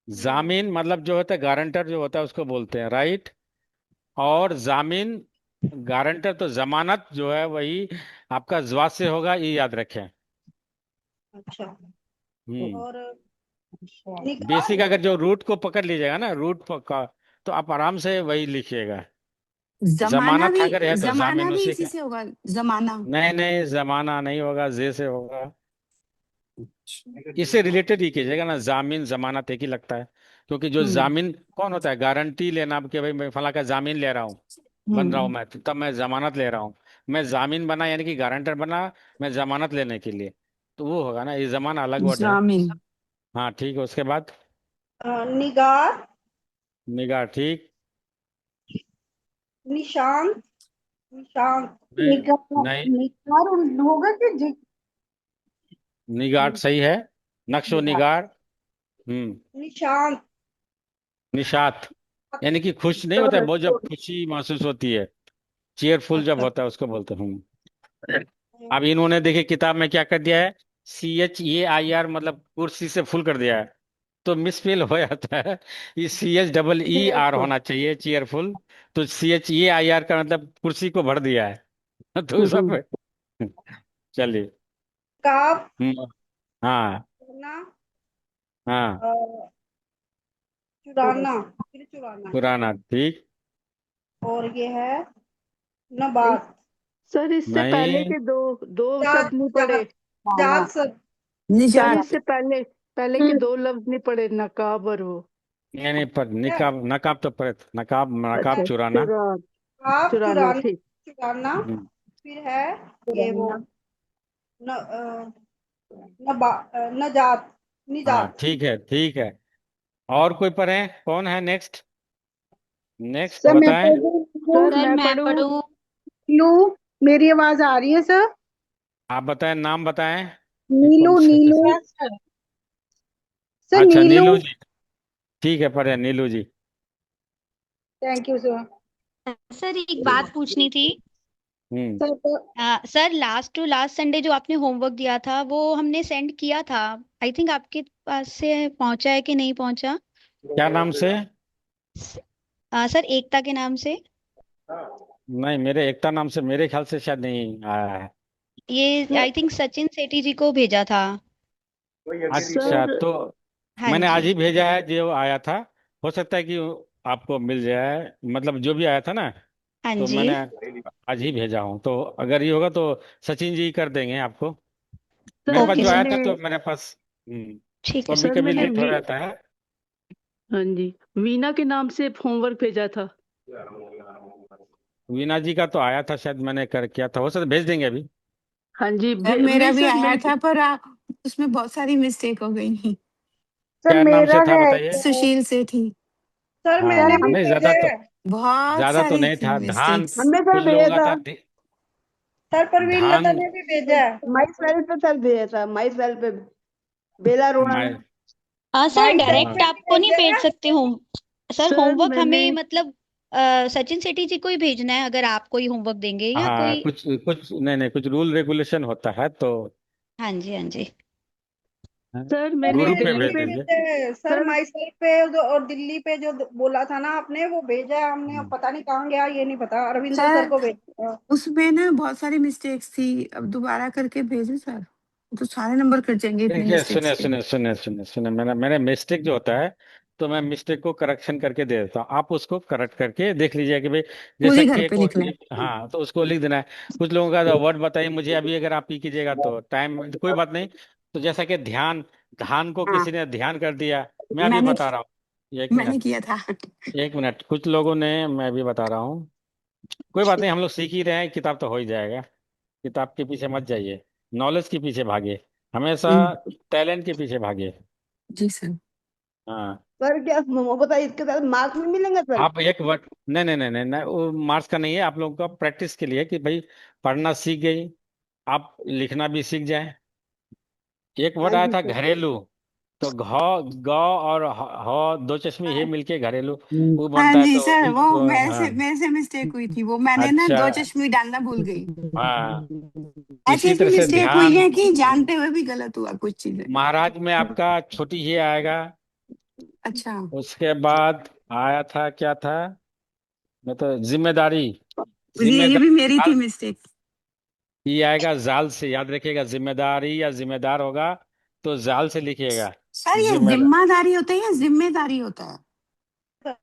जामीन मतलब जो होता है, गारंटर जो होता है उसको बोलते हैं, राइट। और जामीन, गारंटर, तो जमानत जो है वही आपका जवाब से होगा, ये याद रखें। अच्छा। हम्म। और निगाह। बेसिक अगर जो रूट को पकड़ लीजिएगा ना, का, तो आप आराम से वही लिखिएगा। जमानत अगर है तो जमाना जामीन भी उसी इसी का। से होगा। जमाना। नहीं नहीं, जमाना नहीं होगा, जे से होगा। इससे रिलेटेड ही कीजिएगा ना, जामीन जमानत एक ही लगता है। क्योंकि जो हम्म। जामीन कौन होता है, गारंटी लेना, कि भाई मैं फला का जामीन ले रहा हूँ, बन रहा हूँ हम्म। मैं, तो तब मैं जमानत ले रहा हूँ। मैं जामीन बना यानी कि गारंटर बना, मैं जमानत लेने के लिए, तो वो होगा ना, ये जमाना अलग वर्ड है। जामिन। हाँ ठीक है, उसके बाद। निगार। निगाह, ठीक। निशान। निशान। नहीं निगार। नहीं, निगार होगा कि निगाह सही है। नक्शो निगार। निगार। हम्म। निशान। निशात यानी कि खुश नहीं होता है, बहुत जब खुशी महसूस होती है, चेयरफुल जब अच्छा। होता है, उसको बोलते हैं। अब इन्होंने देखिए किताब में क्या कर दिया है, CHEIR मतलब कुर्सी से फुल कर दिया है, तो मिसफिल हो जाता है। ये CHEER होना चाहिए, चेयरफुल। तो CHEIR का मतलब कुर्सी को भर दिया है। तो सब। चलिए। काफ। हम्म, हाँ चुराना। हाँ। चुराना। फिर चुराना। पुराना, ठीक। और ये है नबात। सर इससे पहले नहीं के दो दो जात। शब्द नहीं पढ़े। जात। जात सब। सर निजात। इससे पहले पहले के दो लफ्ज नहीं पढ़े, नकाब और वो। नहीं नहीं, पर है। निकाब नकाब तो पर नकाब नकाब अच्छा, चुराना। काफ चुराना चुराना। ठीक। चुराना। हम्म, फिर है ये वो नजात। हाँ निजात। ठीक है, ठीक है। और कोई पर है, कौन है नेक्स्ट, नेक्स्ट सर मैं बताएं। पढ़ दूँ? सर सर मैं मैं पढ़ूं? पढ़ूं। नीलू। मेरी आवाज आ रही है सर? आप बताएं, नाम बताएं कि नीलू। कौन से नीलू। कैसे। सर अच्छा, नीलू। नीलू जी। ठीक है, पढ़े Neelu ji. Thank you sir. Sir एक बात पूछनी थी। हम्म। Sir sir last to last Sunday जो आपने होमवर्क दिया था वो हमने सेंड किया था। आई थिंक आपके पास से पहुंचा है कि नहीं पहुंचा। क्या नाम से। सर एकता के नाम से। नहीं, मेरे एकता नाम से मेरे ख्याल से शायद नहीं आया है। ये आई थिंक सचिन सेठी जी को भेजा था। अच्छा, सर तो हाँ मैंने जी। आज ही भेजा है जो आया था। हो सकता है कि आपको मिल जाए, मतलब जो भी आया था ना, हाँ तो जी। मैंने आज ही भेजा हूँ, तो अगर ये होगा तो सचिन जी कर देंगे आपको। मेरे सर पास ओके जो आया सर। था मैंने तो मेरे पास। ठीक है कभी सर। सर कभी मैंने लेट हो जाता है। हाँ जी, वीना के नाम से होमवर्क भेजा था। वीना जी का तो आया था, शायद मैंने कर किया था, हो सकता है भेज देंगे अभी। हाँ जी, मेरा नहीं भी सर आया मेरे था पर उसमें बहुत सारी मिस्टेक हो गई। सर क्या नाम मेरा से था है बताइए। सुशील सेठी। सर हाँ मैंने भी नहीं, भेजा है। बहुत ज्यादा तो सारी नहीं थी था, धान मिस्टेक्स। हमने सर कुछ लोगों भेजा का था। था। सर परवीन लता धान। ने भी भेजा है। माई सेल्फ पे सर भेजा था, माई सेल्फ पे बेला रोहन। मैं। सर माई सेल्फ डायरेक्ट पे हाँ भी आपको नहीं भेजा भेज है। सकते होम। सर सर होमवर्क मैंने हमें मतलब सचिन सेठी जी को ही भेजना है अगर आप कोई होमवर्क देंगे या हाँ, कोई। कुछ कुछ नहीं नहीं, कुछ रूल रेगुलेशन होता है तो। हाँ जी हाँ जी। सर सर मैंने ये ग्रुप में दिल्ली भेज पे, दीजिए। सर सर माई सेल्फ पे और दिल्ली पे जो बोला था ना आपने, वो भेजा है हमने, अब पता नहीं कहाँ गया, ये नहीं पता। अरविंदर सर सर को भेजा। उसमें ना बहुत सारी मिस्टेक्स थी, अब दोबारा करके भेजो सर, तो सारे नंबर कट जाएंगे इतनी देखिए मिस्टेक्स सुने थे। सुने सुने सुने सुने, मैंने मैंने मिस्टेक जो होता है तो मैं मिस्टेक को करेक्शन करके दे देता हूँ, आप उसको करेक्ट करके देख लीजिए कि भाई खुद जैसा ही कि घर पे लिखना है। हाँ तो उसको लिख देना है। कुछ लोगों का वर्ड बताइए मुझे अभी, अगर आप ही कीजिएगा तो टाइम कोई बात नहीं। तो जैसा कि ध्यान, धान को हाँ किसी ने ध्यान कर दिया, मैं अभी मैंने बता रहा हूँ, एक मैंने मिनट, किया था। एक मिनट, कुछ लोगों ने, मैं अभी बता रहा हूँ। कोई बात नहीं, हम लोग सीख ही रहे हैं, किताब तो हो ही जाएगा। किताब के पीछे मत जाइए, नॉलेज के पीछे भागिए, हमेशा हम्म, टैलेंट के पीछे भागिए। जी सर। हाँ, सर क्या वो बताइए, इसके साथ मार्क्स भी मिलेंगे सर? आप एक वर्ड, नहीं नहीं नहीं नहीं नहीं, वो मार्क्स का नहीं है, आप लोगों का प्रैक्टिस के लिए कि भाई पढ़ना सीख गई, आप लिखना भी सीख जाए। एक वर्ड हाँ आया जी था सर। घरेलू, तो घ ग और दो चश्मे ये मिलके घरेलू, वो हाँ बनता है जी तो सर, वो हाँ। मेरे से मिस्टेक हुई थी, वो मैंने ना अच्छा, दो चश्मे डालना भूल गई। हाँ, ऐसी इसी ऐसी तरह से मिस्टेक हुई ध्यान। है कि जानते हुए भी गलत हुआ कुछ चीजें। महाराज में आपका छोटी ही आएगा। अच्छा। उसके बाद आया था क्या था, मैं तो जिम्मेदारी, ये भी मेरी थी जिम्मेदार, मिस्टेक। ये आएगा जाल से, याद रखिएगा, जिम्मेदारी या जिम्मेदार होगा तो जाल से लिखिएगा। सर ये जिम्मेदार, जिम्मेदारी होता है या जिम्मेदारी होता है?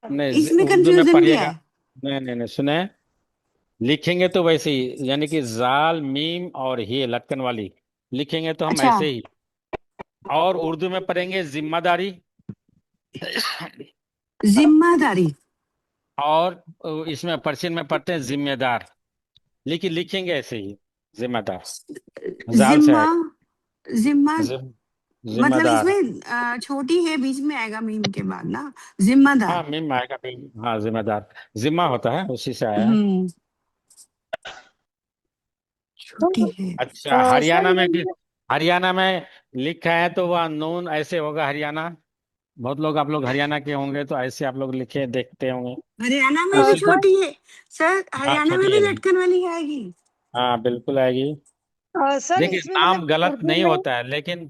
नहीं इसमें उर्दू में कंफ्यूजन क्या पढ़िएगा। है? नहीं नहीं नहीं, सुने, लिखेंगे तो वैसे ही, यानी कि जाल मीम और हे लटकन वाली, लिखेंगे तो हम अच्छा, ऐसे ही। और उर्दू में पढ़ेंगे जिम्मेदारी, जिम्मेदारी। और इसमें पर्शियन में पढ़ते हैं जिम्मेदार, लेकिन लिखेंगे ऐसे ही, जिम्मेदार, जाल से जिम्मा, आएगा। जिम्मा, जिम मतलब जिम्मेदार, इसमें छोटी है बीच में आएगा मीम के बाद ना, जिम्मेदार। हाँ मीम आएगा, मीम, हाँ जिम्मेदार, जिम्मा होता है उसी से आया है। हम्म, छोटी तो है। अच्छा, सर हरियाणा में ये हरियाणा में लिखा है तो वह नून ऐसे होगा, हरियाणा, बहुत लोग, आप लोग हरियाणा के होंगे तो ऐसे आप लोग लिखे देखते होंगे। हरियाणा में भी उसी, सर छोटी है। सर हाँ हरियाणा में छोटी भी है, लटकन वाली आएगी। हाँ बिल्कुल आएगी। सर देखिए इसमें मतलब नाम गलत उर्दू नहीं में। होता है, लेकिन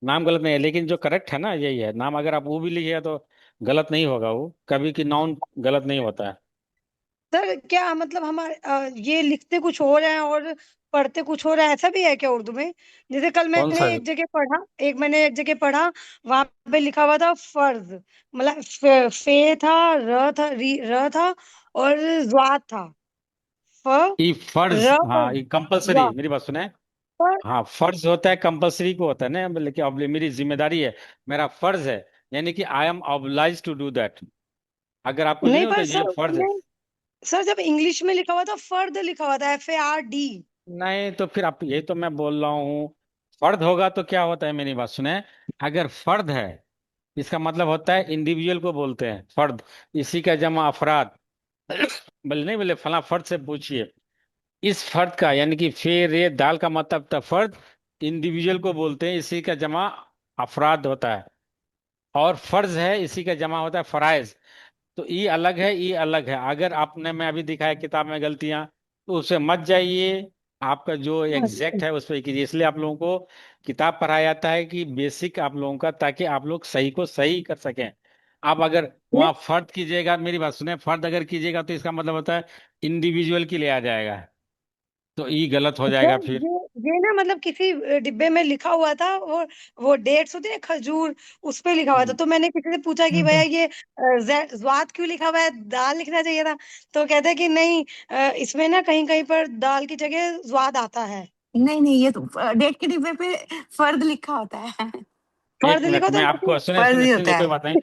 नाम गलत नहीं है, लेकिन जो करेक्ट है ना यही है, नाम अगर आप वो भी लिखिए तो गलत नहीं होगा वो कभी, कि नाउन गलत नहीं होता है। सर क्या मतलब हमारे ये लिखते कुछ हो रहे हैं और पढ़ते कुछ हो रहा है, ऐसा भी है क्या उर्दू में? जैसे कल कौन सा? मैंने एक जगह पढ़ा, वहां पे लिखा हुआ था फर्ज, मतलब फे था, र था और ज्वाद था। फ ई फर्ज, र और हाँ ये कंपलसरी, ज्वा। मेरी बात सुने। पर हाँ फर्ज होता है, कंपलसरी को होता है ना, लेकिन अब मेरी जिम्मेदारी है, मेरा फर्ज है, यानी कि I am oblige to do that. अगर आपको नहीं नहीं, होता पर ये सर फर्ज है, उसमें, सर जब इंग्लिश में लिखा हुआ था फर्द लिखा हुआ था, FARD। नहीं तो फिर आप, यही तो मैं बोल रहा हूँ, फर्द होगा तो क्या होता है, मेरी बात सुने, अगर फर्द है इसका मतलब होता है इंडिविजुअल को बोलते हैं फर्द, इसी का जमा अफराद। बोले नहीं, बोले फला फर्द से पूछिए, इस फर्द का, यानी कि फे रे दाल का मतलब था फर्द, इंडिविजुअल को बोलते हैं, इसी का जमा अफराद होता है। और फर्ज है, इसी का जमा होता है फराइज। तो ये अलग है, ये अलग है, अगर आपने, मैं अभी दिखाया किताब में गलतियां, तो उससे मत जाइए, आपका जो अच्छा। एग्जैक्ट है उस पर कीजिए, इसलिए आप लोगों को किताब पढ़ाया जाता है कि बेसिक आप लोगों का, ताकि आप लोग सही को सही कर सकें। आप अगर नहीं, वहाँ फर्द कीजिएगा, मेरी बात सुने, फर्द अगर कीजिएगा तो इसका मतलब होता है इंडिविजुअल के लिए आ जाएगा, तो ये गलत हो जाएगा सर फिर। ये ना मतलब किसी डिब्बे में लिखा हुआ था, वो डेट्स होती है ना, खजूर, उस पे लिखा हुआ था। हम्म। तो मैंने किसी से पूछा कि भैया ये ज्वाद क्यों लिखा हुआ है, दाल लिखना चाहिए था। तो कहते हैं कि नहीं, इसमें ना कहीं कहीं पर दाल की जगह ज्वाद आता है। नहीं नहीं, ये तो डेट के डिब्बे पे फर्द लिखा होता है। एक फर्ज लिखा मिनट होता में है आपको, लेकिन। सुने फर्ज सुने ही सुनिए, होता कोई है। बात नहीं,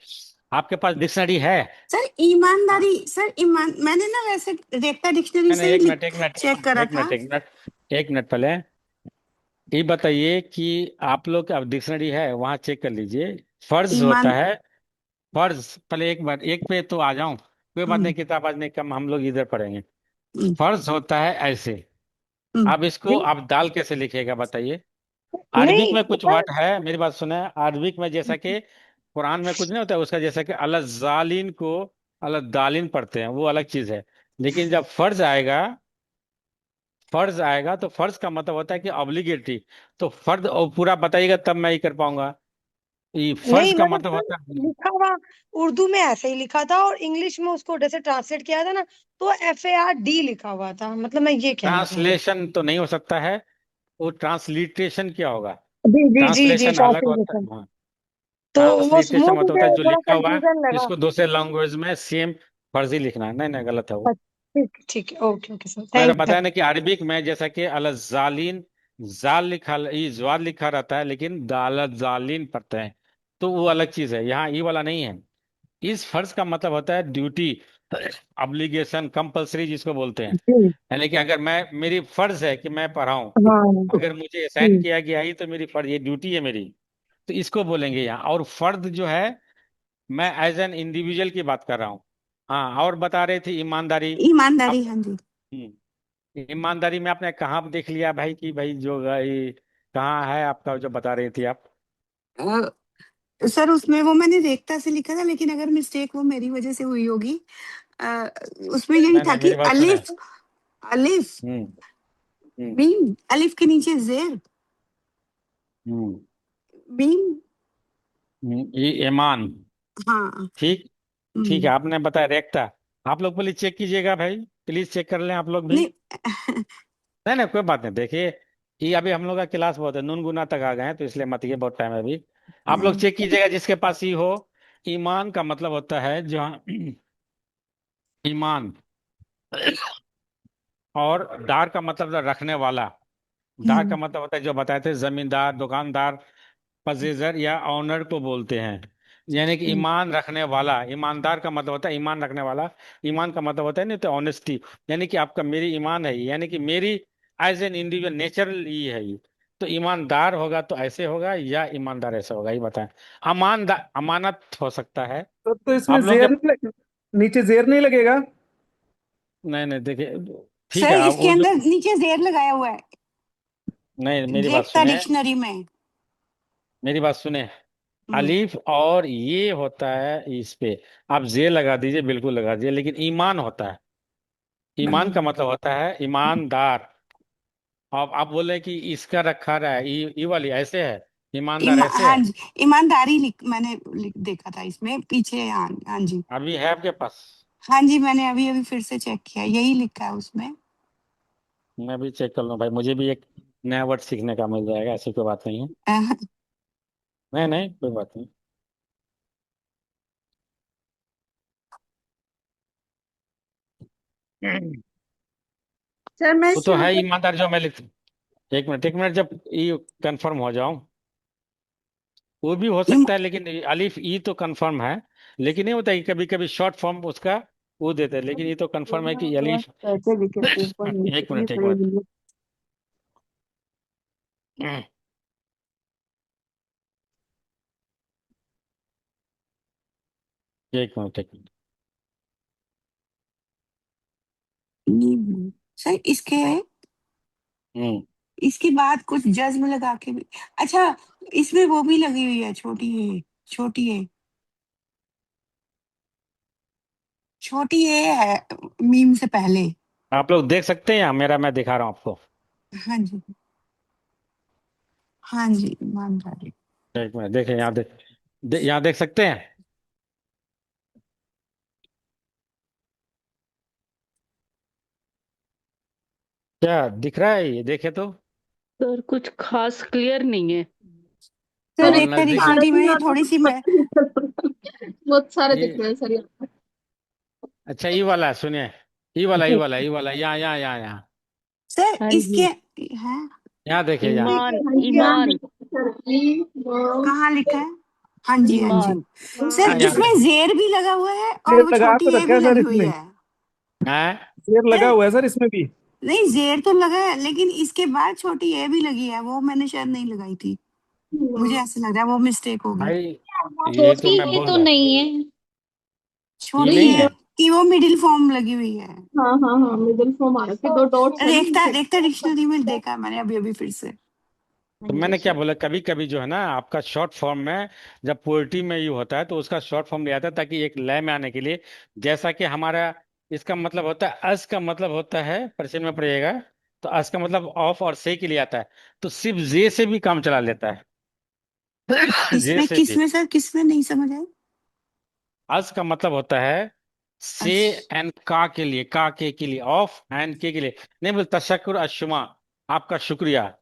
आपके पास डिक्शनरी है? सर ईमानदारी, सर ईमान, मैंने ना वैसे रेक्टा डिक्शनरी नहीं नहीं, से ही एक मिनट एक मिनट एक चेक मिनट करा एक था। मिनट एक मिनट, एक मिनट पहले ये बताइए कि आप लोग, अब डिक्शनरी है वहां चेक कर लीजिए, फर्ज होता ईमान। है, फर्ज, पहले एक बार एक पे तो आ जाऊं, कोई बात नहीं, हम्म, किताब आज नहीं, कम हम लोग इधर पढ़ेंगे। हम्म, फर्ज होता है ऐसे, हम्म, अब इसको नहीं, आप दाल कैसे लिखेगा बताइए। अरबिक नहीं में कुछ सर। वर्ड है, मेरी बात सुने, अरबिक में जैसा कि कुरान में कुछ नहीं होता है उसका, जैसा कि अल जालिन को अल दालिन पढ़ते हैं, वो अलग चीज है, लेकिन जब फर्ज आएगा फर्ज आएगा तो फर्ज का मतलब होता है कि ऑब्लिगेटरी। तो फर्ज और पूरा बताइएगा तब मैं ही कर पाऊंगा। ये फर्ज नहीं का मतलब मतलब सर होता है। लिखा हुआ उर्दू में ऐसे ही लिखा था और इंग्लिश में उसको जैसे ट्रांसलेट किया था ना, तो FARD लिखा हुआ था, मतलब मैं ये कहना चाह रही ट्रांसलेशन तो नहीं हो सकता है, वो ट्रांसलिट्रेशन क्या होगा? हूँ। जी जी जी जी, ट्रांसलेशन अलग होता ट्रांसलेशन। है। हाँ, तो वो ट्रांसलिट्रेशन मतलब होता है मुझे जो थोड़ा लिखा हुआ है कंफ्यूजन लगा। इसको दूसरे लैंग्वेज में सेम फर्जी लिखना है। नहीं नहीं, गलत है वो। अच्छा, ठीक है, ओके ओके सर, मैंने थैंक बताया ना कि अरबिक में जैसा कि अल जालिन, जाल लिखा, ई ज्वाल लिखा रहता है, लेकिन दाल जालिन पढ़ते हैं, तो वो अलग चीज है। यहाँ ई वाला नहीं है। इस फर्ज का मतलब होता है ड्यूटी, ऑब्लिगेशन, कंपलसरी जिसको बोलते हैं। जी। यानी कि अगर मैं, मेरी फर्ज है कि मैं पढ़ाऊं, हाँ अगर मुझे असाइन जी। किया गया ही तो मेरी फर्ज, ये ड्यूटी है मेरी, तो इसको बोलेंगे यहाँ। और फर्द जो है, मैं एज एन इंडिविजुअल की बात कर रहा हूँ। हाँ, और बता रहे थे ईमानदारी। ईमानदारी, आप हाँ जी। ईमानदारी में आपने कहाँ देख लिया भाई कि भाई जो ये कहाँ है आपका जो बता रही थी आप? सर उसमें वो मैंने रेखता से लिखा था, लेकिन अगर मिस्टेक वो मेरी वजह से हुई होगी। अ, उसमें यही नहीं था नहीं, कि मेरी बात सुने। अलिफ, अलिफ हम्म। हम्म। मीम, अलिफ के नीचे जेर, हम्म। मीम। ये ईमान। हाँ। ठीक। ठीक है, हम्म, आपने बताया रेक्टा। आप लोग प्लीज चेक कीजिएगा भाई, प्लीज चेक कर लें आप लोग भी। नहीं। नहीं नहीं, कोई बात नहीं। देखिए, ये अभी हम लोग का क्लास बहुत है, नून गुना तक आ गए हैं, तो इसलिए मत, ये बहुत टाइम है अभी। आप लोग चेक कीजिएगा जिसके पास ही हो। ईमान का मतलब होता है जहाँ ईमान, और दार का मतलब है रखने वाला। दार का हम्म, मतलब होता है जो बताए थे, जमींदार, दुकानदार, पजेजर या ऑनर को बोलते हैं। यानी कि हम्म, ईमान रखने वाला, ईमानदार का मतलब होता है ईमान रखने वाला। ईमान का मतलब होता है नहीं तो ऑनेस्टी। यानी कि आपका, मेरी ईमान है, यानी कि मेरी एज एन इंडिविजुअल नेचुरल ये है ये। तो ईमानदार होगा तो ऐसे होगा, या ईमानदार ऐसे होगा, ये बताएं। अमानदार, अमानत हो सकता है। तो इसमें आप लोग जेर के, नहीं नीचे जेर नहीं लगेगा? नहीं नहीं, देखिए, ठीक है, सर आप इसके उर्दू, अंदर नीचे जेर लगाया हुआ है, नहीं मेरी बात रेखता सुने, डिक्शनरी में। मेरी बात सुने। हम्म, अलीफ और ये होता है इस पे, आप जे लगा दीजिए, बिल्कुल लगा दीजिए, लेकिन ईमान होता है, ईमान का हम्म। मतलब होता है ईमानदार। अब आप बोले कि इसका रखा रहा है, ई वाली ऐसे है, ईमानदार ऐसे हाँ है। जी, ईमानदारी मैंने देखा था इसमें पीछे। हाँ हाँ जी। अभी है आपके पास? हाँ जी, मैंने अभी अभी फिर से चेक किया, यही लिखा है उसमें। मैं भी चेक कर लूँ भाई, मुझे भी एक नया वर्ड सीखने का मिल जाएगा, ऐसी कोई बात नहीं है। अह, नहीं नहीं, कोई बात नहीं। सर मैं वो तो इसमें है मतलब ईमानदार जो मैं लिख, एक मिनट, जब ई कंफर्म हो जाऊं, वो भी हो इम, सकता है, लेकिन अलिफ ई तो कंफर्म है। लेकिन नहीं होता है कि कभी कभी शॉर्ट फॉर्म उसका वो देते हैं, लेकिन ये तो कंफर्म है कि अलिफ। कैसे लिखे ऊपर नीचे एक ये मिनट, एक पड़े मिनट। हुए। एक मिनट, एक मिनट। सर इसके हम्म। इसके बाद कुछ जज्म लगा के भी। अच्छा, इसमें वो भी लगी हुई है, छोटी है, छोटी है, छोटी है मीम से पहले। आप लोग देख सकते हैं यहाँ, मेरा मैं दिखा रहा हूँ आपको। हाँ जी, हाँ जी, ईमानदारी। एक मिनट, देखें यहाँ, यहाँ देख सकते हैं, क्या दिख रहा है, ये देखे तो। सर कुछ खास क्लियर नहीं है। सर सर और एक रेखता नजदीक से, डिक्शनरी सारे भी में आता थोड़ी कुछ सी मैं। पत्ते निकल पड़ता है। बहुत सारे दिख रहे ये, हैं सर यहाँ। अच्छा ई वाला है, सुनिए, ई वाला, ई वाला, ई वाला, यहाँ यहाँ यहाँ यहाँ, सर हाँ इसके जी। हैं, यहाँ देखिए यहाँ। ठीक है, ईमान, हाँ जी हाँ ईमान, सर, ईमान। कहाँ लिखा है? हाँ जी, हाँ जी। ईमान। सर हाँ, यहाँ इसमें देखिए। जेर भी लगा हुआ है और जेर वो लगा छोटी तो ए रखा भी है सर लगी हुई इसमें। है। हाँ, जेर लगा सर हुआ है सर इसमें भी। नहीं, जेर तो लगा है, लेकिन इसके बाद छोटी ए भी लगी है, वो मैंने शायद नहीं लगाई थी। मुझे ऐसा लग रहा है वो मिस्टेक होगी। भाई ये तो छोटी मैं ये बोल तो रहा हूँ, नहीं है। ये छोटी नहीं ए है। की वो मिडिल फॉर्म लगी हुई है। हाँ हाँ हाँ, मिडिल फॉर्म आ रखे, दो डॉट्स है ना रेखता नीचे। रेखता डिक्शनरी में देखा मैंने अभी अभी फिर से। हाँ तो जी मैंने क्या सर। बोला, कभी कभी जो है ना आपका शॉर्ट फॉर्म में, जब पोएट्री में ये होता है तो उसका शॉर्ट फॉर्म लिया जाता है ताकि एक लय में आने के लिए। जैसा कि हमारा, इसका मतलब होता है, अस का मतलब होता है, प्रश्न में पढ़िएगा, तो अस का मतलब ऑफ और से के लिए आता है, तो सिर्फ जे से भी काम चला लेता है। जे किसमें से भी। किसमें सर, किसमें नहीं समझ आया? अस का मतलब होता है से अच्छा। एंड का के लिए, का के लिए, ऑफ एंड के लिए। नहीं बोल, तशक्कुर अशुमा, आपका शुक्रिया।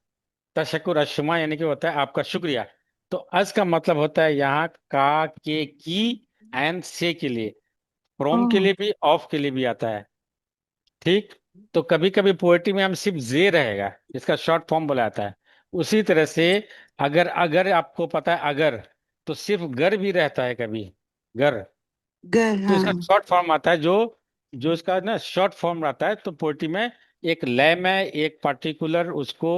तशक्कुर अशुमा यानी कि होता है आपका शुक्रिया। तो अस का मतलब होता है यहाँ का के की एंड से के लिए, फ्रॉम के ओह। लिए भी, ऑफ के लिए भी आता है। ठीक। तो कभी कभी पोएट्री में हम सिर्फ जे रहेगा, इसका शॉर्ट फॉर्म बोला जाता है। उसी तरह से अगर अगर आपको पता है अगर, तो सिर्फ गर भी रहता है कभी, गर। गर, तो इसका हाँ। शॉर्ट फॉर्म आता है, जो जो इसका ना शॉर्ट फॉर्म रहता है, तो पोएट्री में एक लय में एक पर्टिकुलर उसको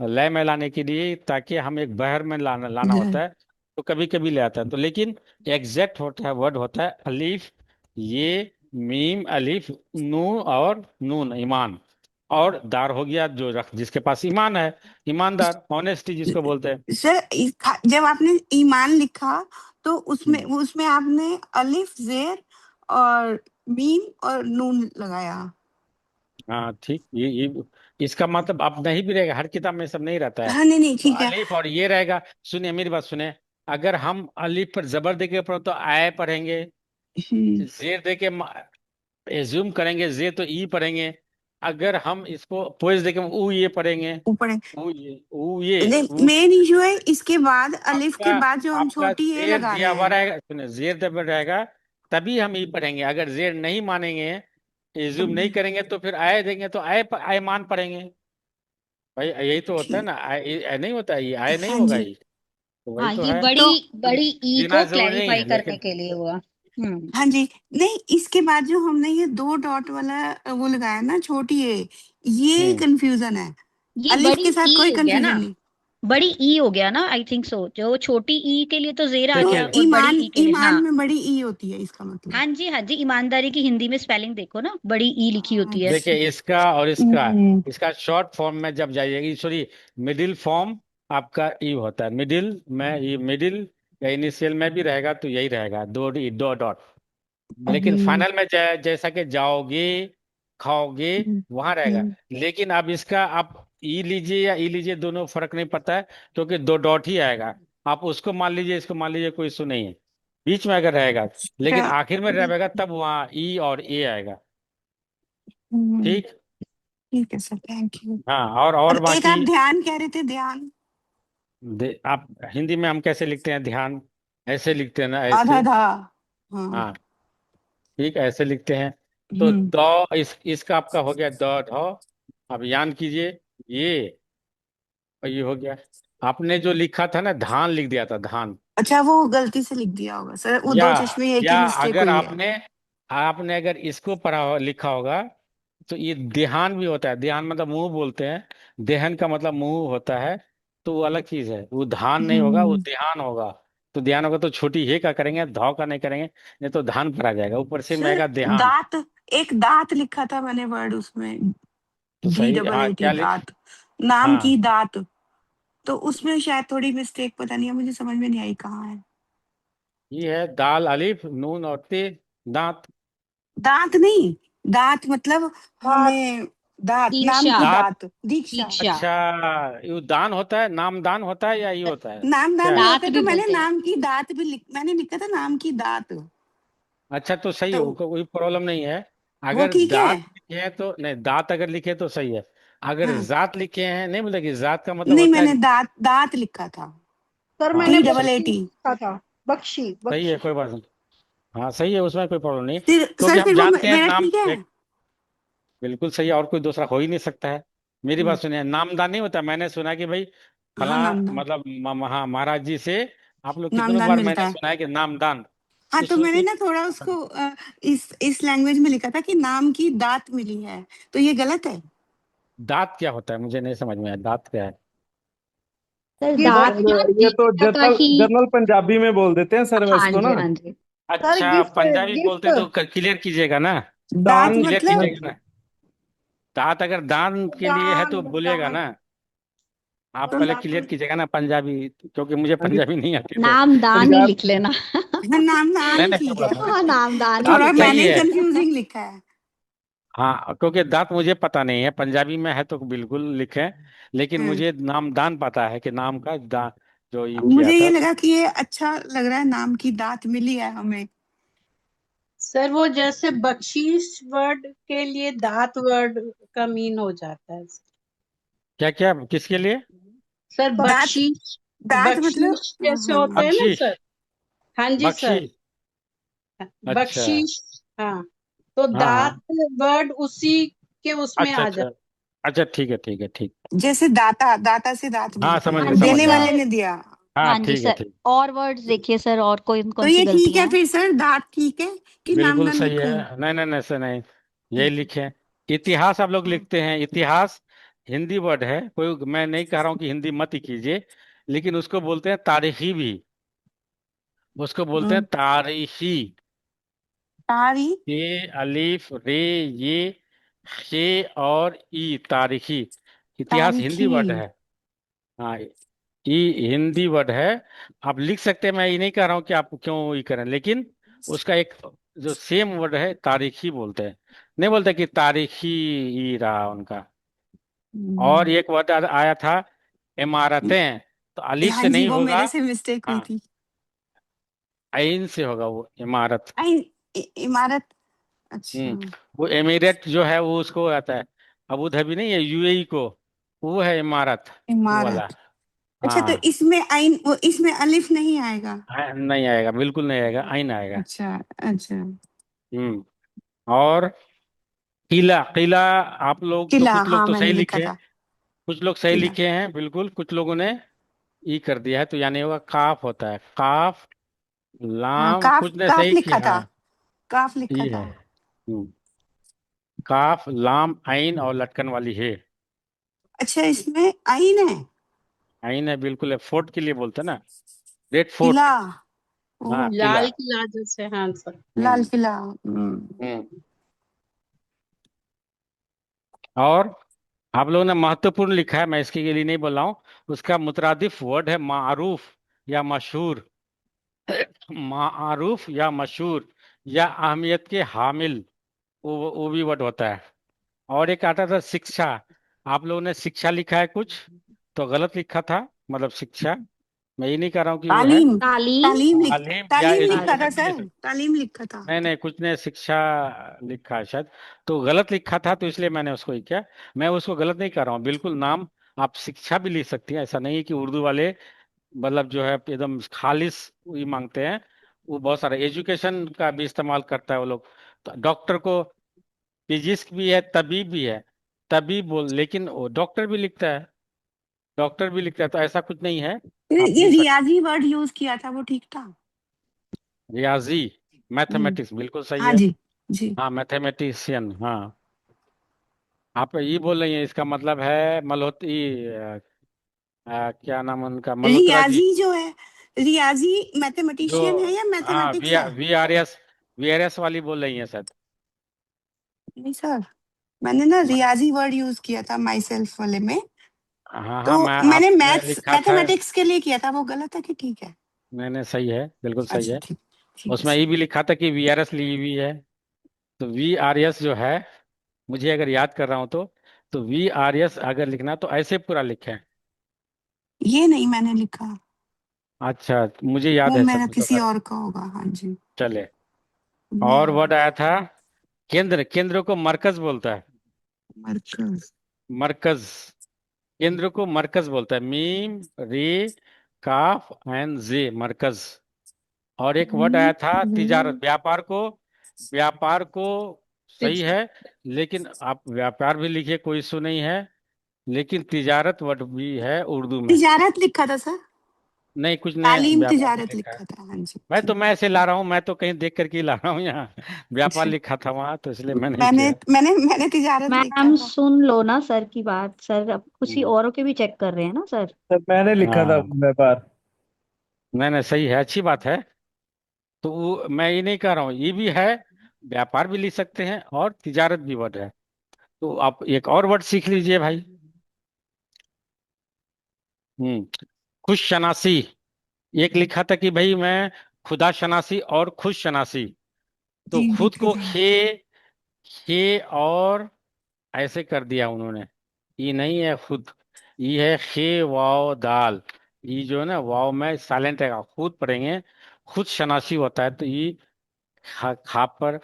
लय में लाने के लिए, ताकि हम एक बहर में लाना लाना गर। होता है, तो कभी कभी ले आता है। तो लेकिन एग्जैक्ट होता है वर्ड होता है अलीफ, ये मीम अलीफ नून और नून, ईमान। और दार हो गया जो रख जिसके पास ईमान है, ईमानदार, ऑनेस्टी जिसको बोलते हैं। सर जब आपने ईमान लिखा तो उसमें हम्म। उसमें आपने अलिफ जेर और मीम और नून लगाया। हाँ ठीक, ये इसका मतलब अब नहीं भी रहेगा, हर किताब में सब नहीं रहता है। हाँ, नहीं नहीं, तो ठीक है। अलीफ और ये रहेगा। सुनिए मेरी बात सुनिए, अगर हम अलीफ पर जबर दे के पढ़ो तो आय पढ़ेंगे, हम्म। जेर दे के एज्यूम करेंगे जे तो ई पढ़ेंगे, अगर हम इसको पोइज दे के ऊ ये पढ़ेंगे, ऊपर है। ऊ ये ऊ। मेन इशू है इसके बाद अलिफ आपका के बाद जो हम आपका छोटी ए जेर लगा दिया रहे हुआ हैं। रहेगा, सुनिए जेर जब रहेगा तभी हम ई पढ़ेंगे। अगर जेर नहीं मानेंगे, एज्यूम नहीं करेंगे, तो फिर आय देंगे तो आय मान पढ़ेंगे। भाई यही तो होता है ठीक। ना, आय नहीं होता, ये आय नहीं हाँ होगा जी। ये, तो वही हाँ, तो ये है। तो बड़ी बड़ी ई जीना को जरूरी नहीं क्लैरिफाई है करने लेकिन। के लिए हुआ। हाँ जी। नहीं, इसके बाद जो हमने ये दो डॉट वाला वो लगाया ना, छोटी ए, ये हम्म। कंफ्यूजन है। ये अलिफ बड़ी के साथ ई कोई हो गया ना, कंफ्यूजन नहीं। बड़ी ई हो गया ना, आई थिंक सो। जो छोटी ई के लिए तो जेर आ तो गया, देखिए, और बड़ी ईमान ई के लिए, ईमान हाँ। में बड़ी ई होती है इसका मतलब। हाँ जी, हाँ जी, ईमानदारी की हिंदी में स्पेलिंग देखो ना, बड़ी ई लिखी होती है। अच्छा। देखिए इसका और इसका, हम्म। इसका शॉर्ट फॉर्म में जब जाइएगी, सॉरी, मिडिल फॉर्म आपका ई होता है, मिडिल में, ये मिडिल या इनिशियल में भी रहेगा तो यही रहेगा, दो डॉट। लेकिन हम्म। फाइनल में जैसा कि जाओगे, खाओगे, हम्म। वहां रहेगा। हम्म। लेकिन अब इसका आप ई लीजिए या ई लीजिए, दोनों फर्क नहीं पड़ता है, क्योंकि दो डॉट ही आएगा। आप उसको मान लीजिए, इसको मान लीजिए, कोई इशू नहीं है बीच में अगर रहेगा, लेकिन अच्छा। आखिर में रहेगा तब वहाँ ई और ए आएगा। हम्म। ठीक। ठीक है सर, थैंक यू। हाँ, और और एक बाकी आप ध्यान कह रहे थे, ध्यान। आप हिंदी में हम कैसे लिखते हैं ध्यान? ऐसे लिखते हैं ना, आधा ऐसे। धा। हाँ। हाँ ठीक, ऐसे लिखते हैं। तो हम्म। इसका आपका हो गया द ढ। अब यान कीजिए, ये और ये हो गया। आपने जो लिखा था ना, धान लिख दिया था, धान। अच्छा, वो गलती से लिख दिया होगा सर, वो या दो चश्मे एक या ही मिस्टेक अगर हुई है। आपने आपने अगर इसको लिखा होगा, तो ये देहान भी होता है। देहान मतलब मुंह बोलते हैं, देहन का मतलब मुंह होता है, तो वो अलग चीज है। वो धान नहीं होगा, वो हम्म। देहान होगा। तो ध्यान होगा तो छोटी हे का करेंगे, धौ का नहीं करेंगे, नहीं तो धान पर आ जाएगा, ऊपर से सर महंगा देहान। दांत, एक दांत लिखा था मैंने वर्ड उसमें, तो डी सही, डबल हाँ ए टी क्या लिख। दांत, नाम हाँ की दांत। तो उसमें शायद थोड़ी मिस्टेक, पता नहीं है, मुझे समझ में नहीं आई कहाँ है। ये है दाल अलिफ नून और ते, दांत। दांत नहीं, दांत मतलब दांत। हमें, दांत, नाम दीक्षा। की दांत। दांत, दीक्षा। दीक्षा। अच्छा, ये दान होता है, नामदान होता है, या ये होता है नाम दान क्या भी है? होते दांत हैं, तो भी मैंने बोलते हैं। नाम की दांत भी मैंने लिखा था नाम की दांत। अच्छा तो सही है, तो कोई प्रॉब्लम नहीं है। वो अगर ठीक है। दांत लिखे हैं तो नहीं, दांत अगर लिखे तो सही है। अगर हाँ। जात लिखे हैं, नहीं बोले कि जात का मतलब नहीं, होता मैंने है। दांत दांत लिखा था, सर हाँ मैंने डी तो डबल सही, ए बख्शी टी। लिखा था। बख्शी सही है, बख्शी। कोई बात नहीं। हाँ सही है, उसमें कोई प्रॉब्लम नहीं, फिर क्योंकि सर, हम फिर वो जानते हैं मेरा नाम ठीक है। एक। बिल्कुल सही है, और कोई दूसरा हो ही नहीं सकता है। मेरी बात हम्म। सुनिए, नामदान नहीं होता। मैंने सुना कि भाई हाँ, फला, नामदान, मतलब हाँ महाराज जी से आप लोग कितनों नामदान बार मिलता मैंने है। सुना है कि नामदान। हाँ, तो उस मैंने ना थोड़ा उसको इस लैंग्वेज में लिखा था कि नाम की दात मिली है, तो ये गलत है। दांत क्या होता है, मुझे नहीं समझ में आया, दांत क्या है? Sir gift. दांत सर ना ये तो दीक्षा का जनरल ही। जनरल पंजाबी में बोल देते हैं सर हाँ इसको जी, ना। हाँ जी। सर अच्छा गिफ्ट पंजाबी बोलते गिफ्ट। तो क्लियर कीजिएगा ना, दात दान। क्लियर मतलब, कीजिएगा ना। दांत अगर दान के लिए है दान तो बोलिएगा दान। ना। आप तो पहले क्लियर कीजिएगा ना पंजाबी, क्योंकि मुझे हाँ जी, पंजाबी नहीं आती तो। नाम दान ही पंजाब। लिख लेना। हाँ, नामदान नहीं ही नहीं, कोई ठीक बात है। नहीं। हाँ, नाम दान ही दांत थोड़ा लिख सही मैंने लेना। ही है। कंफ्यूजिंग लिखा है। हाँ, क्योंकि दांत मुझे पता नहीं है, पंजाबी में है तो बिल्कुल लिखें, लेकिन हाँ। मुझे नाम दान पता है कि नाम का दान जो ये किया मुझे ये था। लगा कि ये अच्छा लग रहा है, नाम की दात मिली है हमें। सर वो जैसे बख्शीश वर्ड के लिए दात वर्ड का मीन हो जाता है क्या क्या किसके लिए? सर। दात, बख्शीश, दात मतलब बख्शीश जैसे हाँ। होते हैं ना बख्शीश, सर। हाँ जी सर। बख्शीश। अच्छा। बख्शीश। हाँ, तो हाँ दात हाँ। वर्ड उसी के उसमें अच्छा आ अच्छा। जाता अच्छा ठीक है ठीक है ठीक। जैसे दाता, दाता से दात हाँ मिलती समझ है, गए हाँ जी समझ देने गए, हाँ। वाले सर। ने दिया। हाँ हाँ जी ठीक है सर, ठीक। और वर्ड्स देखिए सर, और कौन तो कौन सी ये ठीक है गलतियां हैं। फिर सर, दात ठीक है कि नाम बिल्कुल दान सही लिखूं? है, नहीं नहीं नहीं सर नहीं, यही ठीक है। लिखे। इतिहास आप लोग हाँ। लिखते हैं, इतिहास हिंदी वर्ड है, कोई मैं नहीं कह रहा हूँ कि हिंदी मत ही कीजिए, लेकिन उसको बोलते हैं तारीखी भी, उसको बोलते हैं हम्म, तारीखी। तारी, ये अलीफ रे ये शे और ई, तारीखी। इतिहास हिंदी तारीखी। वर्ड है। हाँ, ई हिंदी वर्ड है। आप लिख सकते हैं, मैं ये नहीं कह रहा हूँ कि आप क्यों ये करें, लेकिन उसका एक जो सेम वर्ड है तारीखी बोलते हैं, नहीं बोलते कि तारीखी ही रहा उनका। और हम्म, एक वर्ड आया था इमारतें, तो अलीफ हाँ से जी, नहीं वो होगा। मेरे से मिस्टेक हुई हाँ, थी। आइन से होगा वो इमारत। आई, इमारत। अच्छा। हम्म। वो एमिरेट जो है वो उसको आता है, अबू धाबी नहीं है, यूएई को, वो है इमारत, वो वाला। इमारत। अच्छा, तो हाँ। इसमें आइन, वो इसमें अलिफ नहीं आएगा? नहीं आएगा, बिल्कुल नहीं आएगा, आइन आएगा। अच्छा। अच्छा। हम्म। और किला, किला आप लोग तो, किला, कुछ लोग हाँ तो मैंने सही लिखा लिखे, था। कुछ लोग सही किला। लिखे हैं बिल्कुल, कुछ लोगों ने ई कर दिया है, तो यानी होगा काफ होता है, काफ हाँ, लाम, काफ, कुछ ने काफ सही लिखा किया, था। हाँ। काफ लिखा ई था। है। काफ लाम आइन और लटकन वाली है। अच्छा, इसमें आइन है। आइन है बिल्कुल, है फोर्ट के लिए बोलते हैं ना, रेड किला। फोर्ट। ओ। हाँ किला। लाल किला जैसे। हाँ सर। लाल हम्म। किला। हम्म। और आप लोगों ने महत्वपूर्ण लिखा है, मैं इसके लिए नहीं बोल रहा हूँ, उसका मुतरादिफ वर्ड है मारूफ या मशहूर। मारूफ या मशहूर या अहमियत के हामिल, वो भी वर्ड होता है। और एक आता था शिक्षा, आप लोगों ने शिक्षा लिखा है कुछ, तो गलत लिखा था, मतलब शिक्षा, मैं ये नहीं कह रहा हूँ कि वो है। तालीम। तालीम। तालीम लिख, तालीम या तालीम लिखा था एजुकेशन भी ले सर, सकते। तालीम लिखा था। नहीं नहीं, कुछ ने शिक्षा लिखा है शायद, तो गलत लिखा था, तो इसलिए मैंने उसको ही किया। मैं उसको गलत नहीं कर रहा हूँ, बिल्कुल नाम आप शिक्षा भी लिख सकती हैं, ऐसा नहीं है कि उर्दू वाले मतलब जो है एकदम खालिस ही मांगते हैं, वो बहुत सारे एजुकेशन का भी इस्तेमाल करता है वो लोग। तो डॉक्टर को फिजिक्स भी है, तबीब भी है, तबीब बोल, लेकिन वो डॉक्टर भी लिखता है, डॉक्टर भी लिखता है, तो ऐसा कुछ नहीं है, आप ये लिख सकते। रियाजी वर्ड यूज किया था, वो ठीक था। रियाजी, हम्म, मैथमेटिक्स बिल्कुल सही हाँ है। जी। जी। हाँ मैथमेटिशियन, हाँ। आप ये बोल रही हैं, इसका मतलब है मल्होत्री, क्या नाम है उनका, मल्होत्रा जी, रियाजी जो है, रियाजी जो, मैथमेटिशियन है या हाँ मैथमेटिक्स वी है? वी आर एस, वी आर एस वाली बोल रही हैं शायद। नहीं सर, मैंने ना रियाजी वर्ड यूज किया था माई सेल्फ वाले में। हाँ तो हाँ, मैं मैंने आपने मैथ्स लिखा था, मैथमेटिक्स के लिए किया था, वो गलत है कि ठीक है? मैंने सही है, बिल्कुल सही अच्छा, है। ठीक। ठीक है उसमें सर। ये भी लिखा था कि वी आर एस ली हुई है, तो वी आर एस जो है, मुझे अगर याद कर रहा हूँ तो वी आर एस अगर लिखना तो ऐसे पूरा लिखें। ये नहीं मैंने लिखा, अच्छा, मुझे याद वो है मेरा सब तो किसी अगर और का होगा। हाँ जी। चले। या और वर्ड आया था केंद्र, केंद्र को मरकज बोलता है, मरकज। मरकज, केंद्र को मरकज बोलता है, मीम रे काफ एंड जे, मरकज। और एक वर्ड आया था तिजारत, व्यापार को, व्यापार को सही है, लेकिन आप व्यापार भी लिखिए, कोई इशू नहीं है, लेकिन तिजारत वर्ड भी है उर्दू में। तिजारत लिखा था सर। नहीं, कुछ ने तालीम व्यापार भी तिजारत लिखा है। लिखा था, हाँ जी मैं जी। तो मैं ऐसे ला रहा हूँ, मैं तो कहीं देख करके ही ला रहा हूँ यहाँ, व्यापार अच्छा, लिखा था वहां, तो इसलिए मैंने ही मैंने किया। मैंने मैंने तिजारत लिखा मैम था। सुन लो ना सर की बात, सर अब किसी हम्म। औरों के भी चेक कर रहे हैं ना सर। सर मैंने लिखा था हाँ, व्यापार। नहीं नहीं सही है, अच्छी बात है। तो वो मैं ये नहीं कह रहा हूँ, ये भी है, व्यापार भी लिख सकते हैं और तिजारत भी वर्ड है। तो आप एक और वर्ड सीख लीजिए भाई। खुश शनासी, एक लिखा था कि भाई मैं खुदा शनासी और खुश शनासी, तो जी खुद लिखा को था। खे खे और ऐसे कर दिया उन्होंने। ये नहीं है खुद, ये है खे वाव दाल। ये जो है ना वाव में साइलेंट है, खुद पढ़ेंगे, खुद शनासी होता है। तो ये खा पर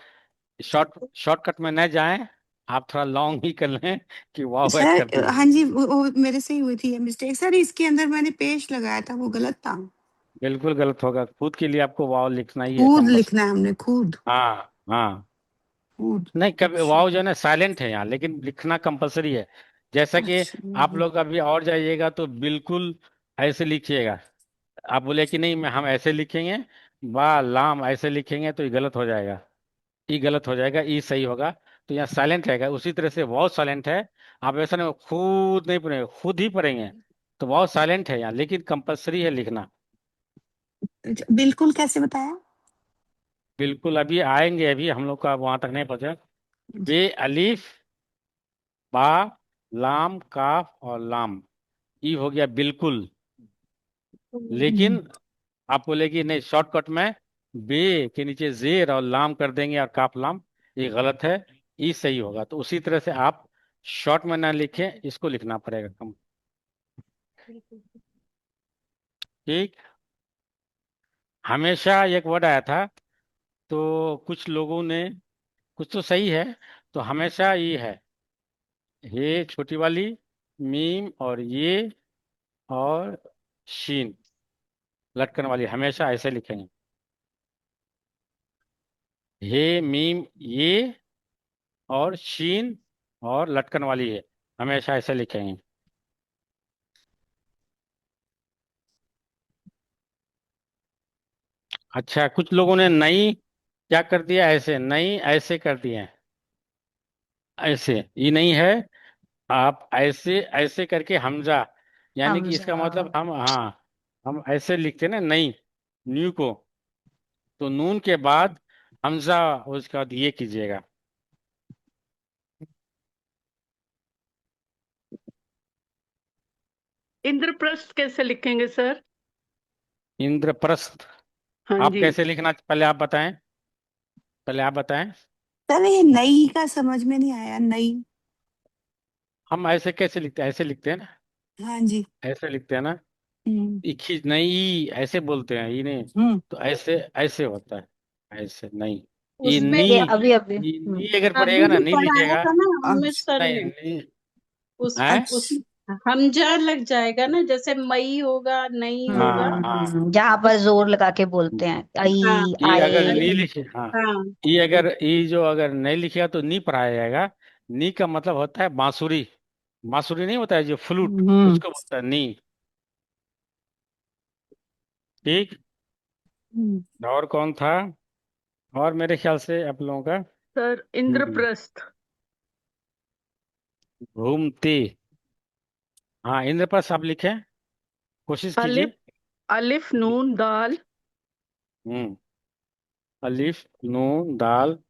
शॉर्टकट में न जाएं, आप थोड़ा लॉन्ग ही कर लें कि वाव ऐड कर सर दिए। हाँ जी, वो मेरे से ही हुई थी ये मिस्टेक सर। इसके अंदर मैंने पेश लगाया था, वो गलत था। बिल्कुल गलत होगा, खुद के लिए आपको वाव लिखना ही है खुद कंपल्सरी। लिखना है हमने, खुद। हाँ हाँ। खुद। नहीं, कभी अच्छा। वाव जो है ना साइलेंट है यहाँ, लेकिन लिखना कंपलसरी है। जैसा कि अच्छा। आप लोग अभी और जाइएगा तो बिल्कुल ऐसे लिखिएगा। आप बोले कि नहीं मैं हम ऐसे लिखेंगे, बा लाम ऐसे लिखेंगे, तो ये गलत हो जाएगा। ई गलत हो जाएगा, ई सही होगा। तो यहाँ साइलेंट रहेगा। उसी तरह से वाव साइलेंट है। आप ऐसा नहीं खुद नहीं पढ़ेंगे, खुद ही पढ़ेंगे। तो वाव साइलेंट है यहाँ, लेकिन कंपलसरी है लिखना। बिल्कुल कैसे बताया? बिल्कुल अभी आएंगे, अभी हम लोग का वहां तक नहीं पहुंचा। बे अलीफ, बा, लाम, काफ और लाम, ई हो गया बिल्कुल। लेकिन आप बोले कि नहीं शॉर्टकट में बे के नीचे जेर और लाम कर देंगे और काफ लाम, ये गलत है। ई सही होगा। तो उसी तरह से आप शॉर्ट में ना लिखें, इसको लिखना पड़ेगा कम। ठीक। हमेशा एक वर्ड आया था, तो कुछ लोगों ने, कुछ तो सही है, तो हमेशा ये है, ये छोटी वाली मीम और ये और शीन लटकन वाली, हमेशा ऐसे लिखेंगे। हे मीम ये और शीन और लटकन वाली है, हमेशा ऐसे लिखेंगे। अच्छा, कुछ लोगों ने नई क्या कर दिया, ऐसे नई ऐसे कर दिए हैं। ऐसे ये नहीं है, आप ऐसे ऐसे करके हमजा, यानी कि इसका मतलब हम, हाँ, हम ऐसे लिखते हैं ना नई, न्यू को, तो नून के बाद हमजा, उसके बाद ये कीजिएगा। इंद्रप्रस्थ कैसे लिखेंगे सर? इंद्रप्रस्थ हाँ आप जी। कैसे लिखना, पहले आप बताएं, पहले आप बताएं। सर ये नई का समझ में नहीं आया, नई। हम ऐसे कैसे लिखते हैं, ऐसे लिखते हैं ना, हाँ जी। ऐसे लिखते हैं ना। हम्म। इखी नहीं ऐसे बोलते हैं, ये नहीं। तो ऐसे ऐसे होता है, ऐसे नहीं। ये उसमें नी, ये अभी अभी ये नी अगर अभी पढ़ेगा ना, भी नी पढ़ाया लिखेगा। था ना उमेश अच्छा। सर नहीं ने, नहीं उस है। उस हमजा लग जाएगा ना, जैसे मई होगा, नहीं होगा। हाँ हाँ। जहाँ पर जोर लगा के बोलते हैं, हाँ आई ये अगर आए। नी लिखे, हाँ, हाँ। ये अगर ये जो अगर नहीं लिखेगा तो नी पढ़ाया जाएगा। नी का मतलब होता है बांसुरी। बांसुरी नहीं होता है जो फ्लूट, हम्म। उसको बोलता है नी। ठीक। और कौन था, और मेरे ख्याल से आप लोगों का सर इंद्रप्रस्थ। घूमती। हाँ इंद्रप्रस्थ आप लिखें, कोशिश कीजिए। अलिफ, अलिफ नून दाल। हम्म। अलिफ नून दाल। हम्म।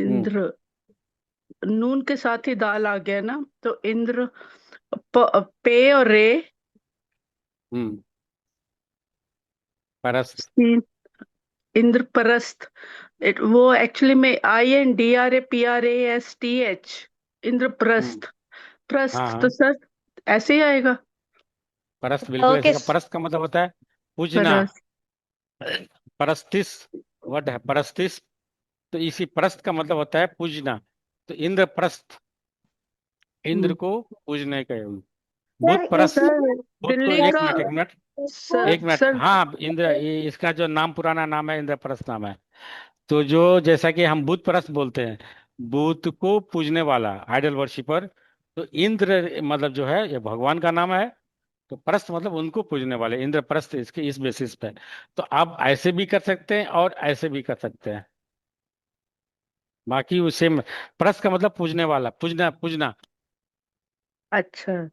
इंद्र, नून के साथ ही दाल आ गया ना, तो इंद्र, पे और रे। हम्म। परस्त। सी- इंद्रप्रस्थ। वो एक्चुअली में INDRAPRASTH। हम्म। इंद्रप्रस्थ। हाँ प्रस्थ तो हाँ, सर ऐसे ही आएगा। परस्त बिल्कुल ऐसे ओके। का। परस्त का मतलब होता है पूजना। परस। परस्तिस वर्ड है, परस्तिस। तो इसी परस्त का मतलब होता है पूजना। तो इंद्रप्रस्थ, इंद्र हम्म। को पूजने का योग। बुध सर परस्त, उसमें सर बुध को, दिल्ली एक का, मिनट एक मिनट, उसको सर एक मिनट, सर हाँ इंद्र, ये इसका जो नाम पुराना नाम है इंद्रप्रस्थ नाम है। तो जो जैसा कि हम बुध परस्त बोलते हैं, बुध को पूजने वाला, आइडल वर्शिपर। तो इंद्र मतलब जो है ये भगवान का नाम है। तो परस्त मतलब उनको पूजने वाले, इंद्रप्रस्थ, इसके इस बेसिस पे। तो आप ऐसे भी कर सकते हैं और ऐसे भी कर सकते हैं। बाकी उसे प्रस्त का मतलब पूजने वाला, पूजना पूजना। अच्छा।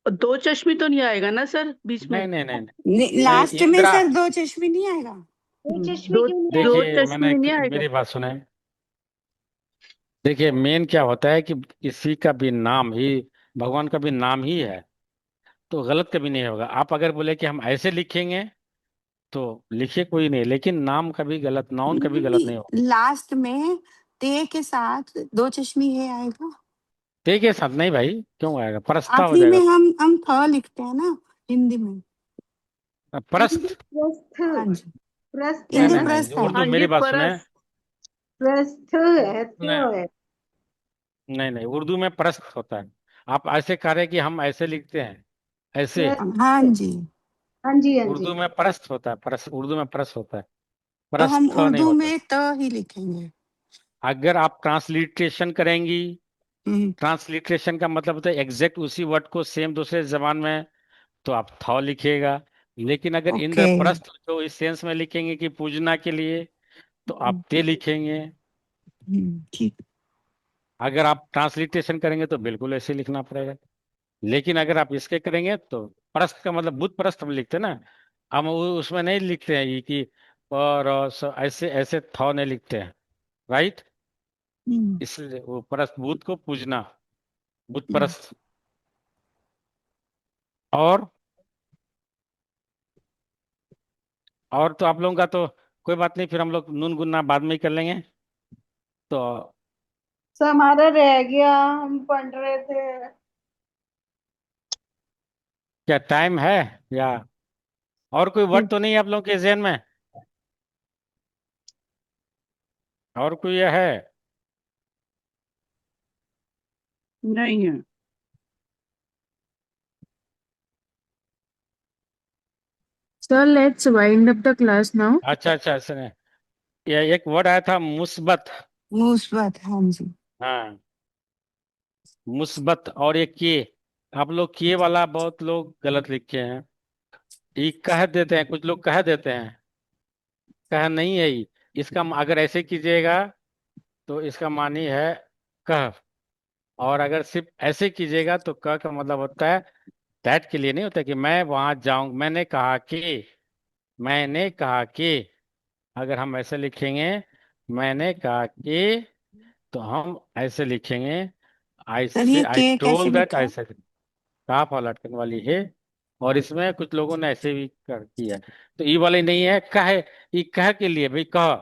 और दो चश्मी तो नहीं आएगा ना सर बीच में? नहीं नहीं नहीं नहीं, नहीं लास्ट में इंद्रा। सर दो चश्मे नहीं आएगा? ये चश्मे दो, क्यों नहीं दो देखिए मैंने, चश्मी नहीं आएगा। मेरी बात सुने। देखिए मेन क्या होता है कि किसी का भी नाम ही, भगवान का भी नाम ही है, तो गलत कभी नहीं होगा। आप अगर बोले कि हम ऐसे लिखेंगे तो लिखिए, कोई नहीं, लेकिन नाम कभी गलत, नाउन कभी गलत नहीं होगा। लास्ट में ते के साथ दो चश्मी है आएगा। ते के साथ नहीं भाई, क्यों आएगा, परस्ता हो आखिरी में जाएगा। हम थ लिखते हैं ना हिंदी में। परस्त। प्रस्थ, हाँ जी, प्रस्थ है नहीं नहीं ना, नहीं, इंद्रप्रस्थ है। उर्दू हाँ मेरी ये बात सुने। परस प्रस्थ है, नहीं तो है। नहीं नहीं, उर्दू में परस्त होता है। आप ऐसे कह रहे हैं कि हम ऐसे लिखते हैं, ऐसे। प्रस्थ, हाँ जी, हाँ जी, हाँ जी। उर्दू में परस्त होता है, परस्त, उर्दू में परस्त होता है, तो हम परस्थ नहीं उर्दू होता। में त ही लिखेंगे। अगर आप ट्रांसलिट्रेशन करेंगी, हम्म, ट्रांसलिट्रेशन का मतलब होता है एग्जैक्ट उसी वर्ड को सेम दूसरे जबान में, तो आप थॉ लिखिएगा। लेकिन अगर ओके। इंद्रप्रस्थ जो इस सेंस में लिखेंगे कि पूजना के लिए, तो आप ते लिखेंगे। ठीक। अगर आप ट्रांसलिट्रेशन करेंगे तो बिल्कुल ऐसे लिखना पड़ेगा। लेकिन अगर आप इसके करेंगे तो प्रस्थ का मतलब बुत प्रस्थ हम लिखते हैं ना, हम उसमें नहीं लिखते हैं ये कि ऐसे ऐसे थॉ नहीं लिखते हैं, राइट। हम्म, इसलिए वो प्रस्थ बुत को पूजना, बुत हम्म। प्रस्थ। और और तो आप लोगों का तो कोई बात नहीं, फिर हम लोग नून गुन्ना बाद में ही कर लेंगे। तो सर हमारा रह गया, हम पढ़ रहे थे। क्या टाइम है, या और कोई वर्ड तो नहीं है आप लोगों के जहन में, और कोई यह है। नहीं है। Sir, let's wind up the class now. अच्छा अच्छा सुने, यह एक वर्ड आया था मुस्बत। मुस्बत, हाँ जी। हाँ, मुस्बत। और ये के, आप लोग के वाला बहुत लोग गलत लिखे हैं। ये कह देते हैं, कुछ लोग कह देते हैं, कह नहीं है ये। इसका अगर ऐसे कीजिएगा तो इसका मानी है कह। और अगर सिर्फ ऐसे कीजिएगा तो क का मतलब होता है दैट, के लिए नहीं होता कि मैं वहां जाऊं, मैंने कहा कि। अगर हम ऐसे लिखेंगे, मैंने कहा कि, तो हम ऐसे लिखेंगे, आई सर से ये आई के कैसे टोल्ड दैट, लिखा? ऐसे काफ और लटकन वाली है। और इसमें कुछ लोगों ने ऐसे भी कर किया है। तो ई वाली नहीं है, कह। ये कह के लिए भाई, कह,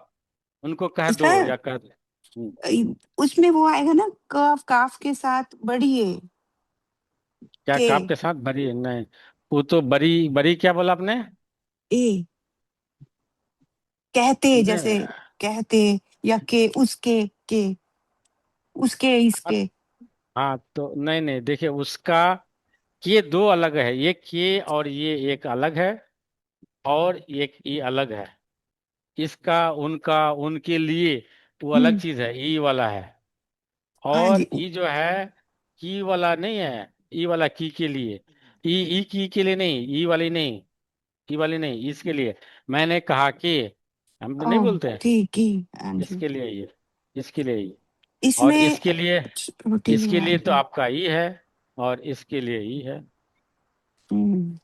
उनको कह दो सर या कह दो। उसमें वो आएगा ना, कफ काफ के साथ बढ़िए क्या के। काफ के साथ बरी नहीं, वो तो बरी बरी क्या बोला आपने। ए कहते, जैसे नहीं, कहते, या के उसके, के उसके हाँ इसके। हाँ, तो नहीं नहीं, देखिए उसका, ये दो अलग है, ये के और ये एक अलग है, और एक ई अलग है। इसका उनका उनके लिए वो अलग हम्म, चीज है, ई वाला है। हाँ और जी। ई जो है, की वाला नहीं है। ई वाला की के लिए, ई ई की के लिए नहीं, ई वाली नहीं, ई वाली नहीं, इसके लिए। मैंने कहा कि, हम तो ओ नहीं बोलते हैं, ठीक ही, हाँ जी। इसके लिए ये, इसके लिए ये। और इसमें इसके लिए, छोटी सी इसके लिए बात तो है। आपका ई है, और इसके लिए ई है। हम्म,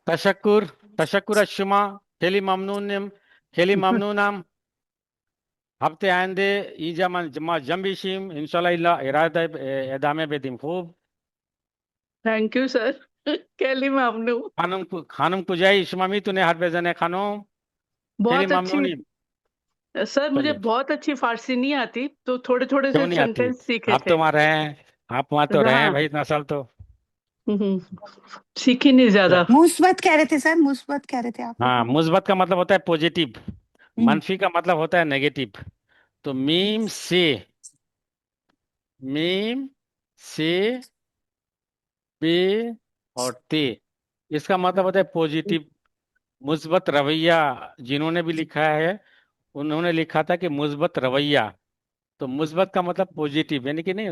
तशक्कुर, तशक्कुर अशुमा, खेली ममनून, खेली ममनूनम। हफ्ते आइंदे ईजा मन जमा जम्बिशिम इंशाल्लाह इला इरादा एदामे बेदिम खूब। Thank you sir. कैली मामनू। खानम कुजाई इशमामी तूने हर बेजने खानोम, खेली बहुत अच्छी। ममनूनी। सर मुझे चलिए, बहुत अच्छी फारसी नहीं आती, तो थोड़े थोड़े क्यों से नहीं आती, सेंटेंस सीखे आप तो थे। वहां रहे हैं, आप वहां तो रहे हैं हाँ। भाई इतना साल तो। सीखी नहीं च- ज्यादा। मुस्बत कह रहे थे सर, मुस्बत कह रहे थे आप हाँ, अभी। मुस्बत का मतलब होता है पॉजिटिव, हम्म, मनफी का मतलब होता है नेगेटिव। तो मीम से, पे और ते, इसका मतलब होता है पॉजिटिव, मुस्बत रवैया। जिन्होंने भी लिखा है, उन्होंने लिखा था कि मुस्बत रवैया। तो मुस्बत का मतलब पॉजिटिव, यानी कि नहीं,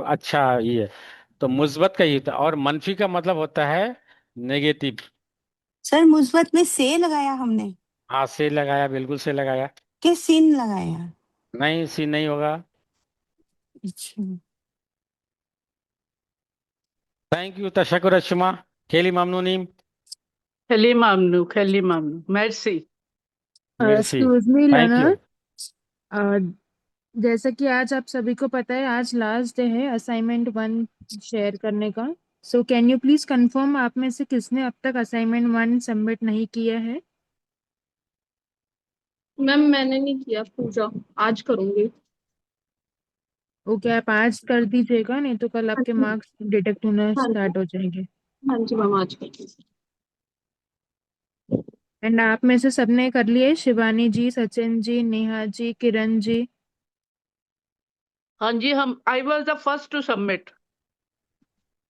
अच्छा ये है। तो मुस्बत का ये था, और मनफी का मतलब होता है नेगेटिव। सर मुस्बत में से लगाया हमने, हाँ, से लगाया, बिल्कुल से लगाया। के सिन लगाया? नहीं, सी नहीं होगा। अच्छा। थैंक यू, तशक्कुर अशमा, खेली ममनूनी। खैली मामनू, मेर्सी। मिर्सी। Excuse me, thank you. learner. Uh, जैसा कि आज आप सभी को पता है, आज लास्ट डे है असाइनमेंट 1 शेयर करने का। So can you please confirm आप में से किसने अब तक असाइनमेंट 1 सबमिट नहीं किया है? मैम मैंने नहीं किया पूजा, आज करूंगी। ओके, आप आज कर दीजिएगा, नहीं तो कल हाँ आपके जी। मार्क्स डिडक्ट होना हाँ जी। स्टार्ट हो जाएंगे। हाँ जी मैम, आज करूंगी। एंड आप में से सबने कर लिए? शिवानी जी, सचिन जी, नेहा जी, किरण जी। हाँ जी, हम I was the first to submit.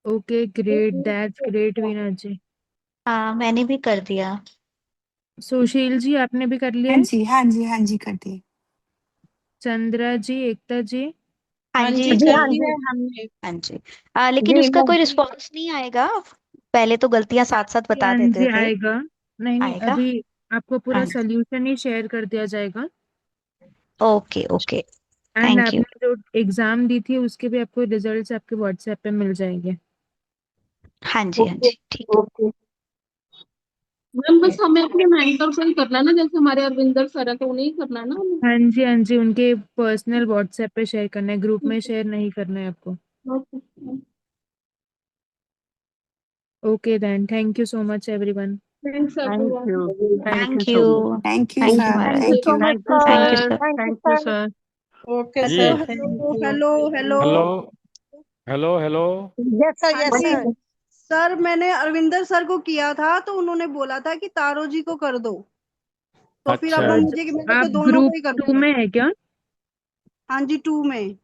Okay, great, that's great Veena ji. हाँ, मैंने भी कर दिया। सुशील जी, आपने भी कर लिया हाँ है? जी, हाँ जी, हाँ जी, कर दिए। चंद्रा जी, एकता जी। हाँ हाँ जी, जी, जी कर हाँ दी जी। है हमने। हाँ जी। लेकिन जी उसका मैं कोई रिस्पॉन्स नहीं आएगा। पहले तो गलतियां साथ साथ बता हाँ देते जी, थे। आएगा। नहीं नहीं, आएगा। अभी आपको हाँ पूरा जी। सोल्यूशन ही शेयर कर दिया जाएगा। Okay okay. And thank you. आपने जो एग्जाम दी थी उसके भी आपको रिजल्ट्स आपके व्हाट्सएप पे मिल जाएंगे। हाँ जी हाँ ओके जी, ठीक है। ओके। मैम बस हमें अपने मेंटर को ही करना है ना, जैसे हमारे अरविंदर सर है तो उन्हें ही करना है ना हमें। हाँ जी, हाँ जी, उनके पर्सनल व्हाट्सएप पे शेयर करना है, ग्रुप में शेयर नहीं करना है आपको। Okay. Okay then, thank you so much everyone. Thanks thank everyone. You. Thank you thank so you. Much. Thank you thank you सर, महाराज। Thank you thank so you. Much thank you sir, sir. Thank you thank you sir. Sir. Okay जी। Sir, hello thank you. Hello hello. Hello hello hello. Yes sir, हाँ यस जी सर। सर, मैंने अरविंदर सर को किया था तो उन्होंने बोला था कि तारो जी को कर दो, तो फिर अब अच्छा। वो मुझे मैंने तो आप दोनों को ग्रुप ही टू करना है। में है क्या? हाँ जी, 2 में।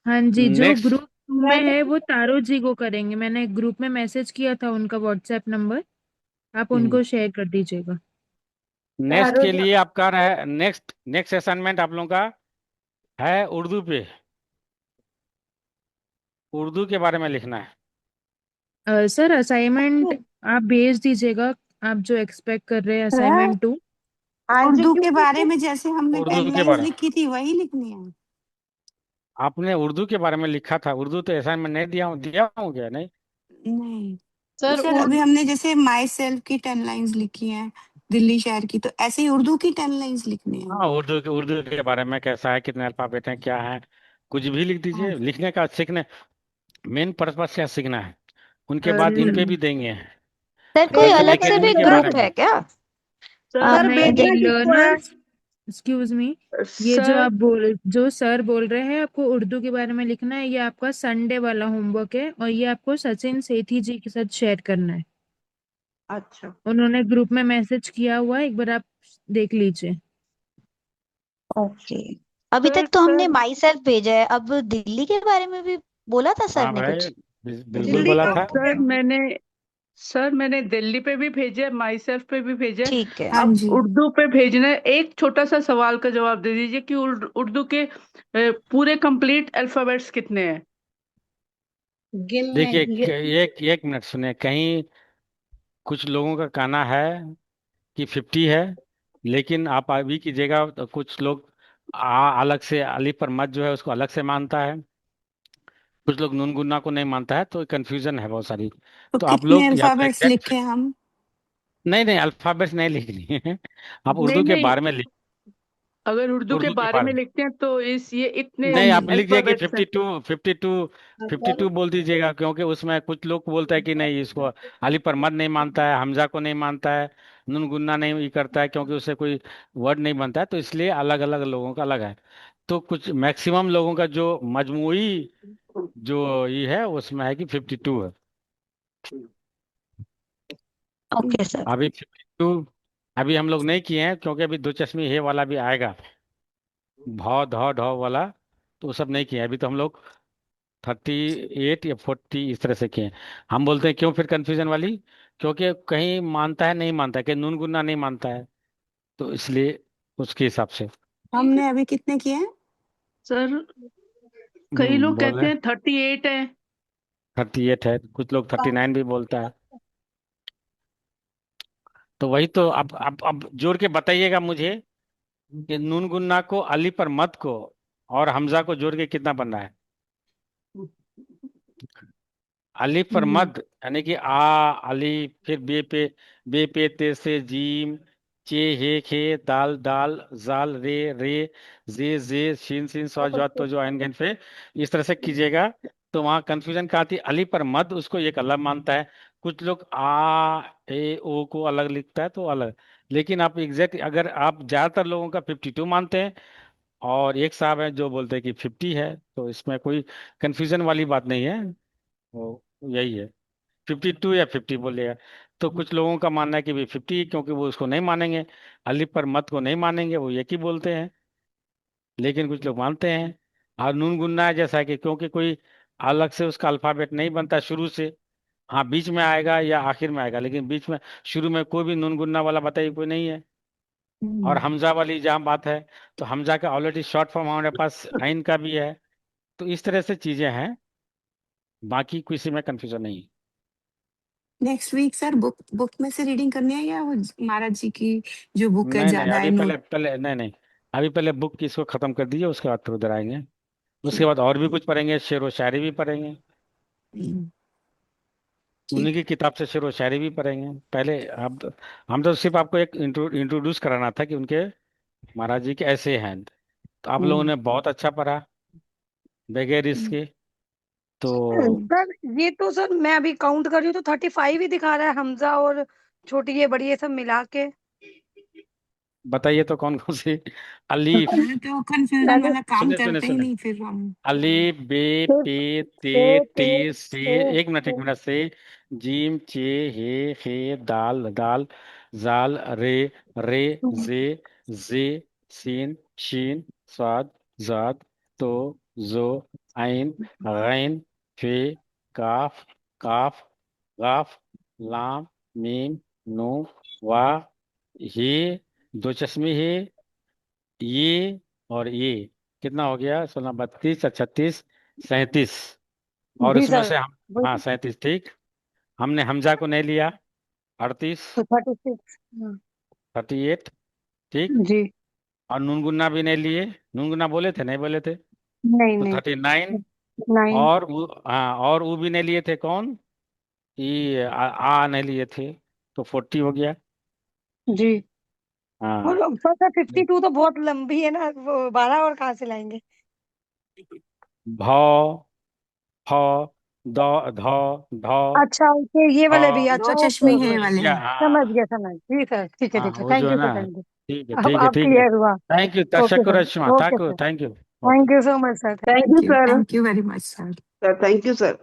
हाँ जी, जो नेक्स्ट ग्रुप टू में है वो तारो जी को करेंगे। मैंने ग्रुप में मैसेज किया था उनका व्हाट्सएप नंबर, आप उनको शेयर कर दीजिएगा। नेक्स्ट के लिए आपका है, नेक्स्ट नेक्स्ट असाइनमेंट आप लोगों का है उर्दू पे। उर्दू के बारे में लिखना है। सर असाइनमेंट आप भेज दीजिएगा, आप जो एक्सपेक्ट कर रहे हैं असाइनमेंट 2। हाँ जी उर्दू क्यों। के बारे में जैसे हमने उर्दू 10 के लाइंस बारे लिखी थी वही लिखनी है। आपने उर्दू के बारे में लिखा था, उर्दू तो असाइनमेंट नहीं दिया हूँ क्या? नहीं। नहीं तो सर सर, अभी हमने जैसे माई सेल्फ की 10 लाइंस लिखी हैं, दिल्ली शहर की, तो ऐसे ही उर्दू की 10 लाइंस लिखनी है। हाँ, उर्दू के बारे में कैसा है, कितने अल्फाबेट हैं, क्या है, कुछ भी लिख हाँ, दीजिए। लिखने का सीखने मेन पर्पज क्या सीखना है, उनके बाद इन पे नहीं भी देंगे। सर कोई जैसे अलग से भी एकेडमी के बारे ग्रुप में। है क्या? सर सर नहीं भेजना किसको है? लर्नर्स, एक्सक्यूज मी, ये जो सर आप जो सर बोल रहे हैं आपको उर्दू के बारे में लिखना है, ये आपका संडे वाला होमवर्क है और ये आपको सचिन सेठी जी के साथ शेयर करना है। अच्छा। उन्होंने ग्रुप में मैसेज किया हुआ है, एक बार आप देख लीजिए। ओके। अभी सर तक तो हमने सर माई सेल्फ भेजा है, अब दिल्ली के बारे में भी बोला था सर हाँ ने भाई, कुछ? बिल्कुल दिल्ली बोला का था। हो सर गया। मैंने सर मैंने दिल्ली पे भी भेजे, माई सेल्फ पे भी भेजे। ठीक है। हाँ अब जी। उर्दू पे भेजना है। एक छोटा सा सवाल का जवाब दे दीजिए कि उर्दू के पूरे कंप्लीट अल्फाबेट्स कितने हैं? गिनने देखिए, ये। एक एक मिनट सुने। कहीं कुछ लोगों का कहना है कि 50 है, लेकिन आप अभी कीजिएगा तो कुछ लोग अलग से अली पर मत जो है उसको अलग से मानता है, कुछ लोग नून गुन्ना को नहीं मानता है, तो कंफ्यूजन है बहुत सारी। तो तो आप कितने लोग या तो अल्फाबेट्स एग्जैक्ट, लिखे हम? नहीं नहीं, अल्फाबेट्स नहीं लिखनी है। आप नहीं उर्दू के नहीं, बारे में लिख, अगर उर्दू के उर्दू के बारे बारे में में। लिखते हैं तो इस ये इतने हाँ नहीं, आप जी। लिख दिया कि अल्फाबेट्स हैं। 52 52 सर 52 बोल दीजिएगा, क्योंकि उसमें कुछ लोग बोलता है कि नहीं, इसको अली पर मद नहीं मानता है, हमजा को नहीं मानता है, नून गुन्ना नहीं ये करता है, क्योंकि उससे कोई वर्ड नहीं बनता है, तो इसलिए अलग अलग लोगों का अलग है। तो कुछ मैक्सिमम लोगों का जो मजमूई जो ये है उसमें है कि 52 है। Okay sir. अभी 52 अभी हम लोग नहीं किए हैं, क्योंकि अभी दो चश्मी हे वाला भी आएगा, भौ धौ ढौ वाला, तो वो सब नहीं किए हैं। अभी तो हम लोग 38 या 40 इस तरह से किए हैं। हम बोलते हैं क्यों फिर कंफ्यूजन वाली, क्योंकि कहीं मानता है नहीं मानता है, कहीं नून गुन्ना नहीं मानता है, तो इसलिए उसके हिसाब से। हमने अभी कितने किए हैं? सर कई लोग बोल कहते रहे हैं 38 है। 38 है, कुछ लोग 39 भी बोलता है। तो वही तो अब जोड़ के बताइएगा मुझे कि नून गुन्ना को, अली पर मत को और हमजा को जोड़ के कितना बन रहा है। अलिफ पर मद यानी कि अलिफ, फिर बे पे ते से जीम, चे हे खे, दाल दाल, जाल रे रे, जे शीन शीन स्वाद ज्वाद तो जो आयन गैन पे, इस तरह से कीजिएगा। तो वहाँ कंफ्यूजन कहाँ थी, अली पर मद उसको एक अलग मानता है, कुछ लोग ए ओ को अलग लिखता है, तो अलग। लेकिन आप एग्जैक्ट अगर आप ज्यादातर लोगों का 52 मानते हैं और एक साहब हैं जो बोलते हैं कि 50 है, तो इसमें कोई कंफ्यूजन वाली बात नहीं है। वो यही है, 52 या 50 बोलेगा। तो कुछ लोगों का मानना है कि भाई 50, क्योंकि वो उसको नहीं मानेंगे, अलिफ पर मत को नहीं मानेंगे, वो एक ही बोलते हैं। लेकिन कुछ लोग मानते हैं। और नून गुन्ना है जैसा कि क्योंकि कोई अलग से उसका अल्फाबेट नहीं बनता शुरू से। हाँ, बीच में आएगा या आखिर में आएगा, लेकिन बीच में शुरू में कोई भी नून गुन्ना वाला बताइए कोई नहीं है। और हमजा वाली जहाँ बात है, तो हमजा का ऑलरेडी शॉर्ट फॉर्म हमारे पास आइन का भी है। तो इस तरह से चीजें हैं, बाकी किसी में कंफ्यूजन नहीं है। Next week sir book book में से रीडिंग करनी है या वो महाराज जी की जो बुक है नहीं नहीं, ज्यादा है अभी नोट? पहले पहले नहीं नहीं, अभी पहले बुक की इसको खत्म कर दीजिए, उसके बाद फिर उधर आएंगे। उसके बाद और भी कुछ पढ़ेंगे, शेर व शायरी भी पढ़ेंगे। हम्म, उन्हीं ठीक। की किताब से शेर व शायरी भी पढ़ेंगे। पहले आप हम तो सिर्फ आपको एक इंट्रोड्यूस कराना था कि उनके महाराज जी के ऐसे हैं। तो आप लोगों हम्म, ने बहुत अच्छा पढ़ा बगैर हम्म। इसके। तो सर ये तो सर मैं अभी काउंट कर रही हूँ तो 35 ही दिखा रहा है, हमजा और छोटी ये बड़ी ये सब मिला के। बताइए तो कौन कौन सी। अलीफ, हाँ, तो कंफ्यूजन पहले वाला काम सुने सुने करते ही सुने, नहीं फिर हम। अलीफ बे सिर्फ पे ते पे टे पे से, पे, एक मिनट से, जीम चे हे दाल दाल, जाल रे रे, जे जे, सीन शीन, स्वाद जाद, तो जो, आइन गैन, फे, काफ काफ, गाफ, लाम मीम, नो, वाह, ये, दो चश्मे है, ये और ये, कितना हो गया? 16, 32 और 36, 37। और जी इसमें सर से हम, हाँ 37 ठीक। हमने हमजा को नहीं लिया, 38, तो 36। 38 ठीक। जी और नूनगुन्ना भी नहीं लिए। नूनगुन्ना बोले थे नहीं बोले थे? नहीं तो नहीं 39। 9। और वो, हाँ, और वो भी नहीं लिए थे कौन? ये नहीं लिए थे। तो 40 हो गया। जी हाँ, और सर 52 तो बहुत लंबी है ना, वो 12 और कहाँ से लाएंगे? भ, फ, द, ध, ध, अच्छा ओके, ये वाले भी, भ, दो अच्छा ओके चश्मे वो है ओके, वाले। इंडिया, समझ हाँ। गया समझ, जी सर हाँ, ठीक है, वो जो थैंक है यू सर, ना, थैंक यू। ठीक है अब ठीक है अब ठीक है। क्लियर हुआ। थैंक यू, ओके तशक्कुर sir, Asma, okay thank you sir, thank you. Thank you so much sir. Thank you you, sir. Thank you very much sir. Sir thank you sir.